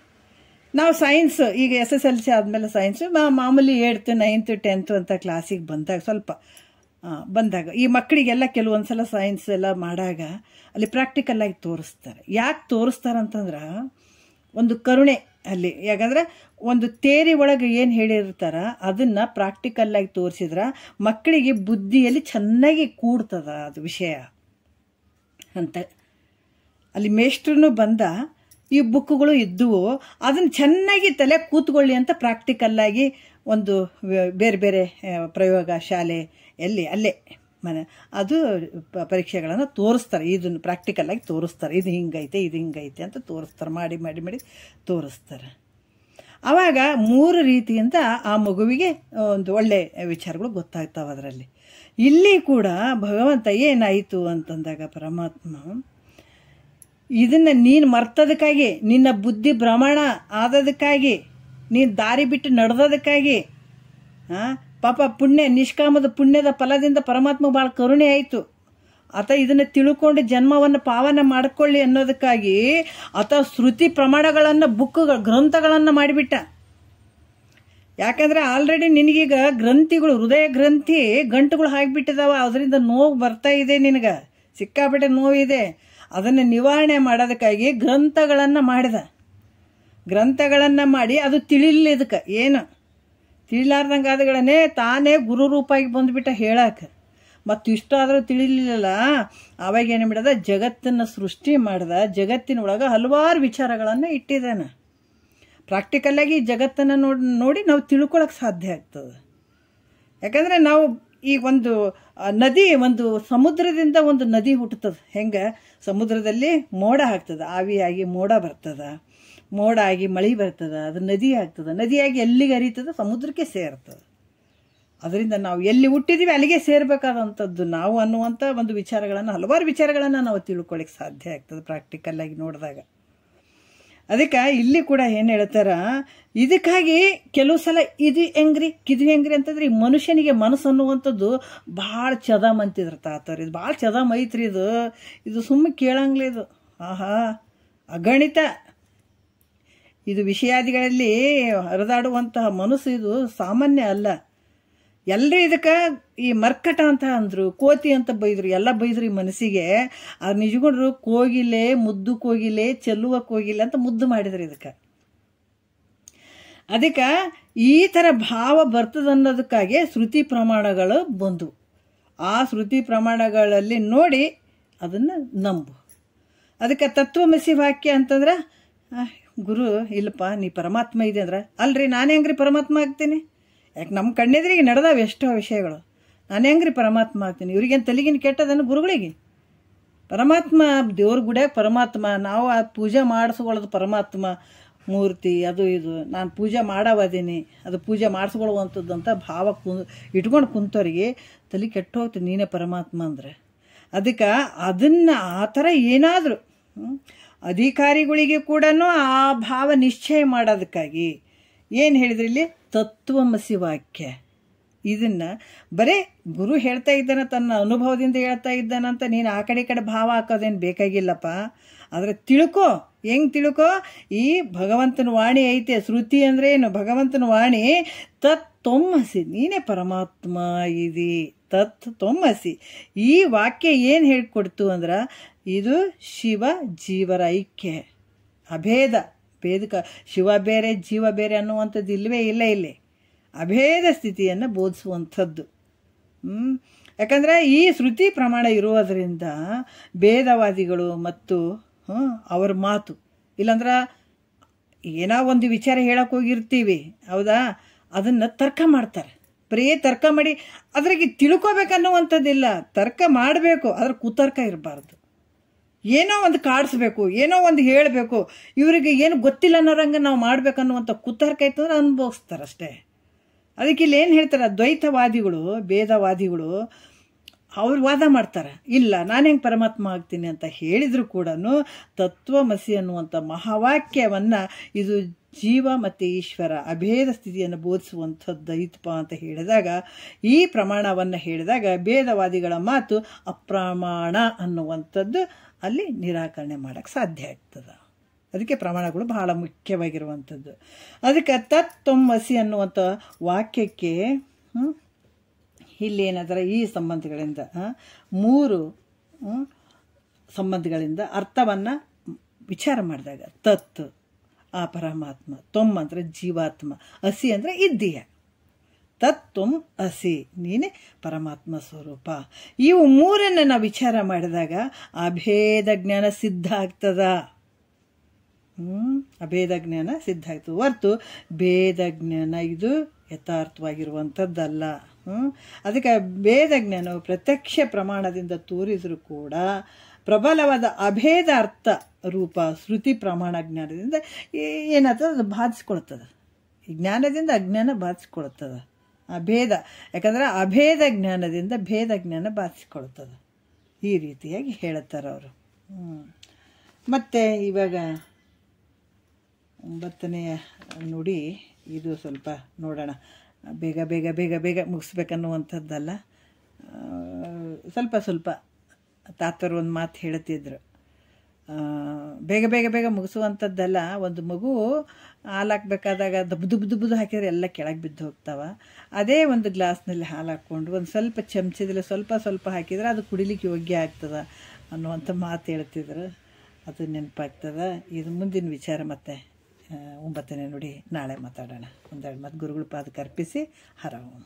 ನಾವು ಸೈನ್ಸ್ ಈಗ SSLC ಆದಮೇಲೆ ಸೈನ್ಸು ಮಾಮೂಲಿ 8th 9th 10th ಅಂತ ಕ್ಲಾಸಿಗೆ ಬಂದಾಗ ಸ್ವಲ್ಪ ಬಂದಾಗ ಈ ಮಕ್ಕಳಿಗೆಲ್ಲ ಕೆಲವೊಂದು ಸಲ ಸೈನ್ಸ್ ಎಲ್ಲ ಮಾಡಾಗ ಅಲ್ಲಿ ಪ್ರಾಕ್ಟಿಕಲ್ಲಾಗಿ ತೋರಿಸ್ತಾರೆ. ಯಾಕೆ ತೋರಿಸ್ತಾರೆ ಅಂತಂದ್ರೆ ಒಂದು ಕರುಣೆ ಅಲ್ಲಿ, ಯಾಕಂದ್ರೆ ಒಂದು ತೇರಿ ಒಳಗೆ ಏನು ಹೇಳಿರ್ತಾರ ಅದನ್ನು ಪ್ರಾಕ್ಟಿಕಲ್ಲಾಗಿ ತೋರಿಸಿದ್ರೆ ಮಕ್ಕಳಿಗೆ ಬುದ್ಧಿಯಲ್ಲಿ ಚೆನ್ನಾಗಿ ಕೂಡ್ತದ ಅದು ವಿಷಯ ಅಂತ. ಅಲ್ಲಿ ಮೇಷ್ಟ್ರೂ ಬಂದ, ಈ ಬುಕ್ಗಳು ಇದ್ದುವು, ಅದನ್ನು ಚೆನ್ನಾಗಿ ತಲೆ ಕೂತ್ಕೊಳ್ಳಿ ಅಂತ ಪ್ರಾಕ್ಟಿಕಲ್ಲಾಗಿ ಒಂದು ಬೇರೆ ಬೇರೆ ಪ್ರಯೋಗ ಶಾಲೆ ಅಲ್ಲೇ ಮನೆ ಅದು ಪರೀಕ್ಷೆಗಳನ್ನು ತೋರಿಸ್ತಾರೆ, ಇದನ್ನು ಪ್ರಾಕ್ಟಿಕಲ್ಲಾಗಿ ತೋರಿಸ್ತಾರೆ, ಇದು ಹಿಂಗೈತೆ ಇದು ಹಿಂಗೈತೆ ಅಂತ ತೋರಿಸ್ತಾರೆ, ಮಾಡಿ ಮಾಡಿ ಮಾಡಿ ತೋರಿಸ್ತಾರೆ. ಆವಾಗ 3 ರೀತಿಯಿಂದ ಆ ಮಗುವಿಗೆ ಒಂದು ಒಳ್ಳೆ ವಿಚಾರಗಳು ಗೊತ್ತಾಗ್ತಾವೆ ಅದರಲ್ಲಿ. ಇಲ್ಲಿ ಕೂಡ ಭಗವಂತ ಏನಾಯಿತು ಅಂತಂದಾಗ ಪರಮಾತ್ಮ ಇದನ್ನು ನೀನು ಮರ್ತದಕ್ಕಾಗಿ, ನಿನ್ನ ಬುದ್ಧಿ ಭ್ರಮಣ ಆದದಕ್ಕಾಗಿ, ನೀನು ದಾರಿ ಬಿಟ್ಟು ನಡೆದೋದಕ್ಕಾಗಿ ಪಾಪ ಪುಣ್ಯ ನಿಷ್ಕಾಮದ ಪುಣ್ಯದ ಫಲದಿಂದ ಪರಮಾತ್ಮ ಭಾಳ ಕರುಣೆ ಆಯಿತು. ಆತ ಇದನ್ನು ತಿಳ್ಕೊಂಡು ಜನ್ಮವನ್ನು ಪಾವನ ಮಾಡಿಕೊಳ್ಳಿ ಅನ್ನೋದಕ್ಕಾಗಿ ಆತ ಶ್ರುತಿ ಪ್ರಮಾಣಗಳನ್ನು ಗ್ರಂಥಗಳನ್ನು ಮಾಡಿಬಿಟ್ಟ. ಯಾಕಂದರೆ ಆಲ್ರೆಡಿ ನಿನಗೀಗ ಗ್ರಂಥಿಗಳು, ಹೃದಯ ಗ್ರಂಥಿ ಗಂಟುಗಳು ಆಗಿಬಿಟ್ಟಿದಾವ, ಅದರಿಂದ ನೋವು ಬರ್ತಾ ಇದೆ, ನಿನಗೆ ಸಿಕ್ಕಾಪಟ್ಟೆ ನೋವಿದೆ. ಅದನ್ನು ನಿವಾರಣೆ ಮಾಡೋದಕ್ಕಾಗಿ ಗ್ರಂಥಗಳನ್ನು ಮಾಡಿದ. ಗ್ರಂಥಗಳನ್ನು ಮಾಡಿ ಅದು ತಿಳಿಲಿಲ್ಲ, ಇದಕ್ಕೆ ಏನು ತಿಳಿಲಾರ್ದಂಗೆ ಆದಗಳನ್ನೇ ತಾನೇ ಗುರು ರೂಪಾಗಿ ಬಂದುಬಿಟ್ಟ ಹೇಳಕ್ಕೆ. ಮತ್ತು ಇಷ್ಟಾದರೂ ತಿಳಿಲಿಲ್ಲ, ಆವಾಗ ಏನು ಬಿಡದ ಜಗತ್ತನ್ನು ಸೃಷ್ಟಿ ಮಾಡ್ದ, ಜಗತ್ತಿನೊಳಗೆ ಹಲವಾರು ವಿಚಾರಗಳನ್ನು ಇಟ್ಟಿದ್ದಾನೆ. ಪ್ರಾಕ್ಟಿಕಲ್ಲಾಗಿ ಜಗತ್ತನ್ನು ನೋಡಿ ನಾವು ತಿಳ್ಕೊಳಕ್ಕೆ ಸಾಧ್ಯ ಆಗ್ತದೆ. ಯಾಕಂದರೆ ನಾವು ಈ ಒಂದು ನದಿ, ಒಂದು ಸಮುದ್ರದಿಂದ ಒಂದು ನದಿ ಹುಟ್ಟುತ್ತದೆ. ಹೆಂಗೆ ಸಮುದ್ರದಲ್ಲಿ ಮೋಡ ಆಗ್ತದೆ, ಆವಿಯಾಗಿ ಮೋಡ ಬರ್ತದೆ, ಮೋಡ ಆಗಿ ಮಳೆ ಬರ್ತದೆ, ಅದು ನದಿ ಆಗ್ತದೆ, ನದಿಯಾಗಿ ಎಲ್ಲಿಗೆ ಹರಿತದೆ ಸಮುದ್ರಕ್ಕೆ ಸೇರ್ತದೆ. ಅದರಿಂದ ನಾವು ಎಲ್ಲಿ ಹುಟ್ಟಿದ್ದೀವಿ ಅಲ್ಲಿಗೆ ಸೇರಬೇಕಾದಂಥದ್ದು ನಾವು ಅನ್ನುವಂಥ ಒಂದು ವಿಚಾರಗಳನ್ನು, ಹಲವಾರು ವಿಚಾರಗಳನ್ನು ನಾವು ತಿಳ್ಕೊಳ್ಳಿಕ್ಕೆ ಸಾಧ್ಯ ಆಗ್ತದೆ ಪ್ರಾಕ್ಟಿಕಲ್ಲಾಗಿ ನೋಡಿದಾಗ. ಅದಕ್ಕೆ ಇಲ್ಲಿ ಕೂಡ ಏನು ಹೇಳ್ತಾರ, ಇದಕ್ಕಾಗಿ ಕೆಲವು ಸಲ ಇದು ಹೆಂಗ್ರಿ ಅಂತಂದ್ರೆ ಈ ಮನುಷ್ಯನಿಗೆ ಮನಸ್ಸು ಅನ್ನುವಂಥದ್ದು ಭಾಳ ಚದಮ್ ಅಂತಿದ್ರು ತಾತವ್ರು. ಇದು ಭಾಳ ಚದಮ್ ಐತ್ರಿ, ಇದು ಸುಮ್ಮನೆ ಕೇಳಂಗ್ಲಿ, ಇದು ಆಹಾ ಅಗಣಿತ. ಇದು ವಿಷಯಾದಿಗಳಲ್ಲಿ ಹರಿದಾಡುವಂತಹ ಮನಸ್ಸು ಇದು ಸಾಮಾನ್ಯ ಅಲ್ಲ. ಎಲ್ಲರೂ ಇದಕ್ಕೆ ಈ ಮರ್ಕಟ ಅಂತ ಅಂದರು, ಕೋತಿ ಅಂತ ಬೈದರು, ಎಲ್ಲ ಬೈದ್ರು ಈ ಮನಸ್ಸಿಗೆ. ಅದು ನಿಜಗೊಂಡ್ರು ಕೋಗಿಲೆ, ಮುದ್ದು ಕೋಗಿಲೆ, ಚೆಲ್ಲುವ ಕೋಗಿಲೆ ಅಂತ ಮುದ್ದು ಮಾಡಿದ್ರು ಇದಕ್ಕೆ. ಅದಕ್ಕೆ ಈ ಥರ ಭಾವ ಬರ್ತದನ್ನೋದಕ್ಕಾಗಿ ಶ್ರುತಿ ಪ್ರಮಾಣಗಳು ಬಂದು, ಆ ಶ್ರುತಿ ಪ್ರಮಾಣಗಳಲ್ಲಿ ನೋಡಿ ಅದನ್ನು ನಂಬು. ಅದಕ್ಕೆ ತತ್ವಮಸಿ ವಾಕ್ಯ ಅಂತಂದ್ರೆ, ಗುರು ಇಲ್ಲಪ್ಪ ನೀ ಪರಮಾತ್ಮ ಇದೆ ಅಂದ್ರೆ, ಅಲ್ರಿ ನಾನು ಹೆಂಗ್ರಿ ಪರಮಾತ್ಮ ಆಗ್ತೀನಿ? ಯಾಕೆ ನಮ್ಮ ಕಣ್ಣೆದ್ರಿಗೆ ನಡೆದಾವೆ ಎಷ್ಟೋ ವಿಷಯಗಳು, ನಾನು ಹೆಂಗ್ರಿ ಪರಮಾತ್ಮ ಆಗ್ತೀನಿ? ಇವ್ರಿಗೇನು ತಲೆಗಿನ ಕೆಟ್ಟದನ್ನು ಗುರುಗಳಿಗೆ? ಪರಮಾತ್ಮ ದೇವ್ರ ಗುಡಿಯಾಗ ಪರಮಾತ್ಮ, ನಾವು ಆ ಪೂಜೆ ಮಾಡಿಸ್ಕೊಳ್ಳೋದು ಪರಮಾತ್ಮ ಮೂರ್ತಿ ಅದು ಇದು, ನಾನು ಪೂಜೆ ಮಾಡವದೀನಿ, ಅದು ಪೂಜೆ ಮಾಡಿಸ್ಕೊಳ್ಳುವಂಥದ್ದು ಅಂತ ಭಾವ ಇಟ್ಕೊಂಡು ಕುಂತವ್ರಿಗೆ ತಲೆ ಕೆಟ್ಟು ಹೋಗ್ತದೆ ನೀನೇ ಪರಮಾತ್ಮ ಅಂದರೆ. ಅದಕ್ಕೆ ಅದನ್ನು ಆ ಥರ ಏನಾದರೂ ಅಧಿಕಾರಿಗಳಿಗೆ ಕೂಡ ಆ ಭಾವ ನಿಶ್ಚಯ ಮಾಡೋದಕ್ಕಾಗಿ ಏನು ಹೇಳಿದ್ರಿ ಇಲ್ಲಿ, ತತ್ವಮಸಿ ವಾಕ್ಯ. ಇದನ್ನು ಬರೀ ಗುರು ಹೇಳ್ತಾ ಇದ್ದಾನ, ತನ್ನ ಅನುಭವದಿಂದ ಹೇಳ್ತಾ ಇದ್ದಾನಂತ ನೀನು ಆ ಕಡೆ ಭಾವ ಹಾಕೋದೇನು ಬೇಕಾಗಿಲ್ಲಪ್ಪ. ಆದರೆ ತಿಳ್ಕೊ, ಹೆಂಗೆ ತಿಳ್ಕೊ, ಈ ಭಗವಂತನ ವಾಣಿ ಐತೆ. ಶ್ರುತಿ ಅಂದ್ರೆ ಏನು? ಭಗವಂತನ ವಾಣಿ. ತತ್ವಮಸಿ, ನೀನೇ ಪರಮಾತ್ಮ ಇದಿ, ತತ್ವಮಸಿ. ಈ ವಾಕ್ಯ ಏನು ಹೇಳ್ಕೊಡ್ತು ಅಂದ್ರೆ, ಇದು ಶಿವ ಜೀವರ ಐಕ್ಯ, ಅಭೇದ. ಭೇದಕ ಶಿವ ಬೇರೆ ಜೀವ ಬೇರೆ ಅನ್ನುವಂಥದ್ದು ಇಲ್ಲವೇ ಇಲ್ಲ. ಇಲ್ಲಿ ಅಭೇದ ಸ್ಥಿತಿಯನ್ನು ಬೋಧಿಸುವಂಥದ್ದು. ಯಾಕಂದರೆ ಈ ಶ್ರುತಿ ಪ್ರಮಾಣ ಇರುವುದರಿಂದ ಭೇದವಾದಿಗಳು ಮತ್ತು ಅವ್ರ ಮಾತು, ಇಲ್ಲಾಂದ್ರೆ ಏನೋ ಒಂದು ವಿಚಾರ ಹೇಳಕ್ಕೆ ಹೋಗಿರ್ತೀವಿ, ಹೌದಾ, ಅದನ್ನು ತರ್ಕ ಮಾಡ್ತಾರೆ. ಬರೀ ತರ್ಕ ಮಾಡಿ ಅದ್ರಾಗೆ ತಿಳ್ಕೊಬೇಕನ್ನುವಂಥದ್ದಿಲ್ಲ. ತರ್ಕ ಮಾಡಬೇಕು, ಅದ್ರ ಕುತರ್ಕ ಇರಬಾರ್ದು. ಏನೋ ಒಂದು ಕಾಡಿಸ್ಬೇಕು, ಏನೋ ಒಂದು ಹೇಳಬೇಕು, ಇವರಿಗೆ ಏನು ಗೊತ್ತಿಲ್ಲ ಅನ್ನೋರಂಗೆ ನಾವು ಮಾಡ್ಬೇಕನ್ನುವಂಥ ಕುತರ್ಕ ಇತ್ತಂದ್ರೆ ಅನುಭವಿಸ್ತಾರಷ್ಟೇ. ಅದಕ್ಕೆ ಇಲ್ಲಿ ಏನು ಹೇಳ್ತಾರೆ, ದ್ವೈತವಾದಿಗಳು, ಭೇದವಾದಿಗಳು ಅವ್ರು ವಾದ ಮಾಡ್ತಾರೆ, ಇಲ್ಲ ನಾನು ಹೆಂಗೆ ಪರಮಾತ್ಮ ಆಗ್ತೀನಿ ಅಂತ ಹೇಳಿದ್ರು ಕೂಡ ತತ್ವಮಸಿ ಅನ್ನುವಂಥ ಮಹಾವಾಕ್ಯವನ್ನು ಇದು ಜೀವ ಮತ್ತು ಈಶ್ವರ ಅಭೇದ ಸ್ಥಿತಿಯನ್ನು ಬೋಧಿಸುವಂಥದ್ದು ಐತಪ್ಪ ಅಂತ ಹೇಳಿದಾಗ, ಈ ಪ್ರಮಾಣವನ್ನು ಹೇಳಿದಾಗ ಭೇದವಾದಿಗಳ ಮಾತು ಅಪ್ರಮಾಣ ಅನ್ನುವಂಥದ್ದು ಅಲ್ಲಿ ನಿರಾಕರಣೆ ಮಾಡೋಕ್ಕೆ ಸಾಧ್ಯ ಆಗ್ತದೆ. ಅದಕ್ಕೆ ಪ್ರಮಾಣಗಳು ಬಹಳ ಮುಖ್ಯವಾಗಿರುವಂಥದ್ದು. ಅದಕ್ಕೆ ತತ್ವಮಸಿ ಅನ್ನುವಂಥ ವಾಕ್ಯಕ್ಕೆ ಇಲ್ಲೇನಾದ್ರೆ ಈ ಸಂಬಂಧಗಳಿಂದ 3 ಸಂಬಂಧಗಳಿಂದ ಅರ್ಥವನ್ನು ವಿಚಾರ ಮಾಡಿದಾಗ, ತತ್ ಆ ಪರಮಾತ್ಮ, ತ್ವಮ್ ಅಂದರೆ ಜೀವಾತ್ಮ, ಅಸಿ ಅಂದರೆ ಇದ್ದೀಯ. ತತ್ವಂ ಅಸಿ, ನೀನೇ ಪರಮಾತ್ಮ ಸ್ವರೂಪ. ಇವು 3 ನಾವು ವಿಚಾರ ಮಾಡಿದಾಗ ಅಭೇದ ಜ್ಞಾನ ಸಿದ್ಧ ಆಗ್ತದ. ಅಭೇದ ಜ್ಞಾನ ಸಿದ್ಧ ಆಗ್ತದೆ ಹೊರತು ಭೇದ ಜ್ಞಾನ ಇದು ಯಥಾರ್ಥವಾಗಿರುವಂಥದ್ದಲ್ಲ. ಅದಕ್ಕೆ ಭೇದ ಜ್ಞಾನವು ಪ್ರತ್ಯಕ್ಷ ಪ್ರಮಾಣದಿಂದ ತೋರಿದರೂ ಕೂಡ ಪ್ರಬಲವಾದ ಅಭೇದ ಅರ್ಥ ರೂಪ ಶ್ರುತಿ ಪ್ರಮಾಣ ಜ್ಞಾನದಿಂದ ಏನಾಗ್ತದೆ, ಅದು ಬಾಧಿಸ್ಕೊಳ್ತದೆ. ಈ ಜ್ಞಾನದಿಂದ ಅಜ್ಞಾನ ಬಾಧಿಸ್ಕೊಳ್ತದೆ. ಅಭೇದ, ಯಾಕಂದರೆ ಅಭೇದ ಜ್ಞಾನದಿಂದ ಭೇದ ಜ್ಞಾನ ಬಾಧಿಸ್ಕೊಳ್ತದೆ. ಈ ರೀತಿಯಾಗಿ ಹೇಳುತ್ತಾರೆ ಅವರು. ಮತ್ತು ಇವಾಗ 9ನೇ ನುಡಿ, ಇದು ಸ್ವಲ್ಪ ನೋಡೋಣ. ಬೇಗ ಬೇಗ ಬೇಗ ಬೇಗ ಮುಗಿಸ್ಬೇಕನ್ನುವಂಥದ್ದಲ್ಲ, ಸ್ವಲ್ಪ ಸ್ವಲ್ಪ ತಾತರು ಒಂದು ಮಾತು ಹೇಳ್ತಿದ್ರು. ಬೇಗ ಬೇಗ ಬೇಗ ಮುಗಿಸುವಂಥದ್ದಲ್ಲ. ಒಂದು ಮಗು ಹಾಲು ಹಾಕ್ಬೇಕಾದಾಗ ದುಬ್ಬು ಹಾಕಿದ್ರೆ ಎಲ್ಲ ಕೆಳಗೆ ಬಿದ್ದು ಹೋಗ್ತಾವ. ಅದೇ ಒಂದು ಗ್ಲಾಸ್ನಲ್ಲಿ ಹಾಲು ಹಾಕ್ಕೊಂಡು ಒಂದು ಸ್ವಲ್ಪ ಚಮಚದಲ್ಲಿ ಸ್ವಲ್ಪ ಸ್ವಲ್ಪ ಹಾಕಿದ್ರೆ ಅದು ಕುಡಿಲಿಕ್ಕೆ ಯೋಗ್ಯ ಆಗ್ತದೆ ಅನ್ನುವಂಥ ಮಾತು ಹೇಳ್ತಿದ್ರು. ಅದು ನೆನಪಾಗ್ತದೆ. ಇದು ಮುಂದಿನ ವಿಚಾರ ಮತ್ತೆ 9ನೇ ನುಡಿ ನಾಳೆ ಮಾತಾಡೋಣ. ಒಂದೆರಡು ಮಾತು ಗುರುಗಳ ಪಾದಕ್ಕೆ ಅರ್ಪಿಸಿ ಹರ ಓಂ.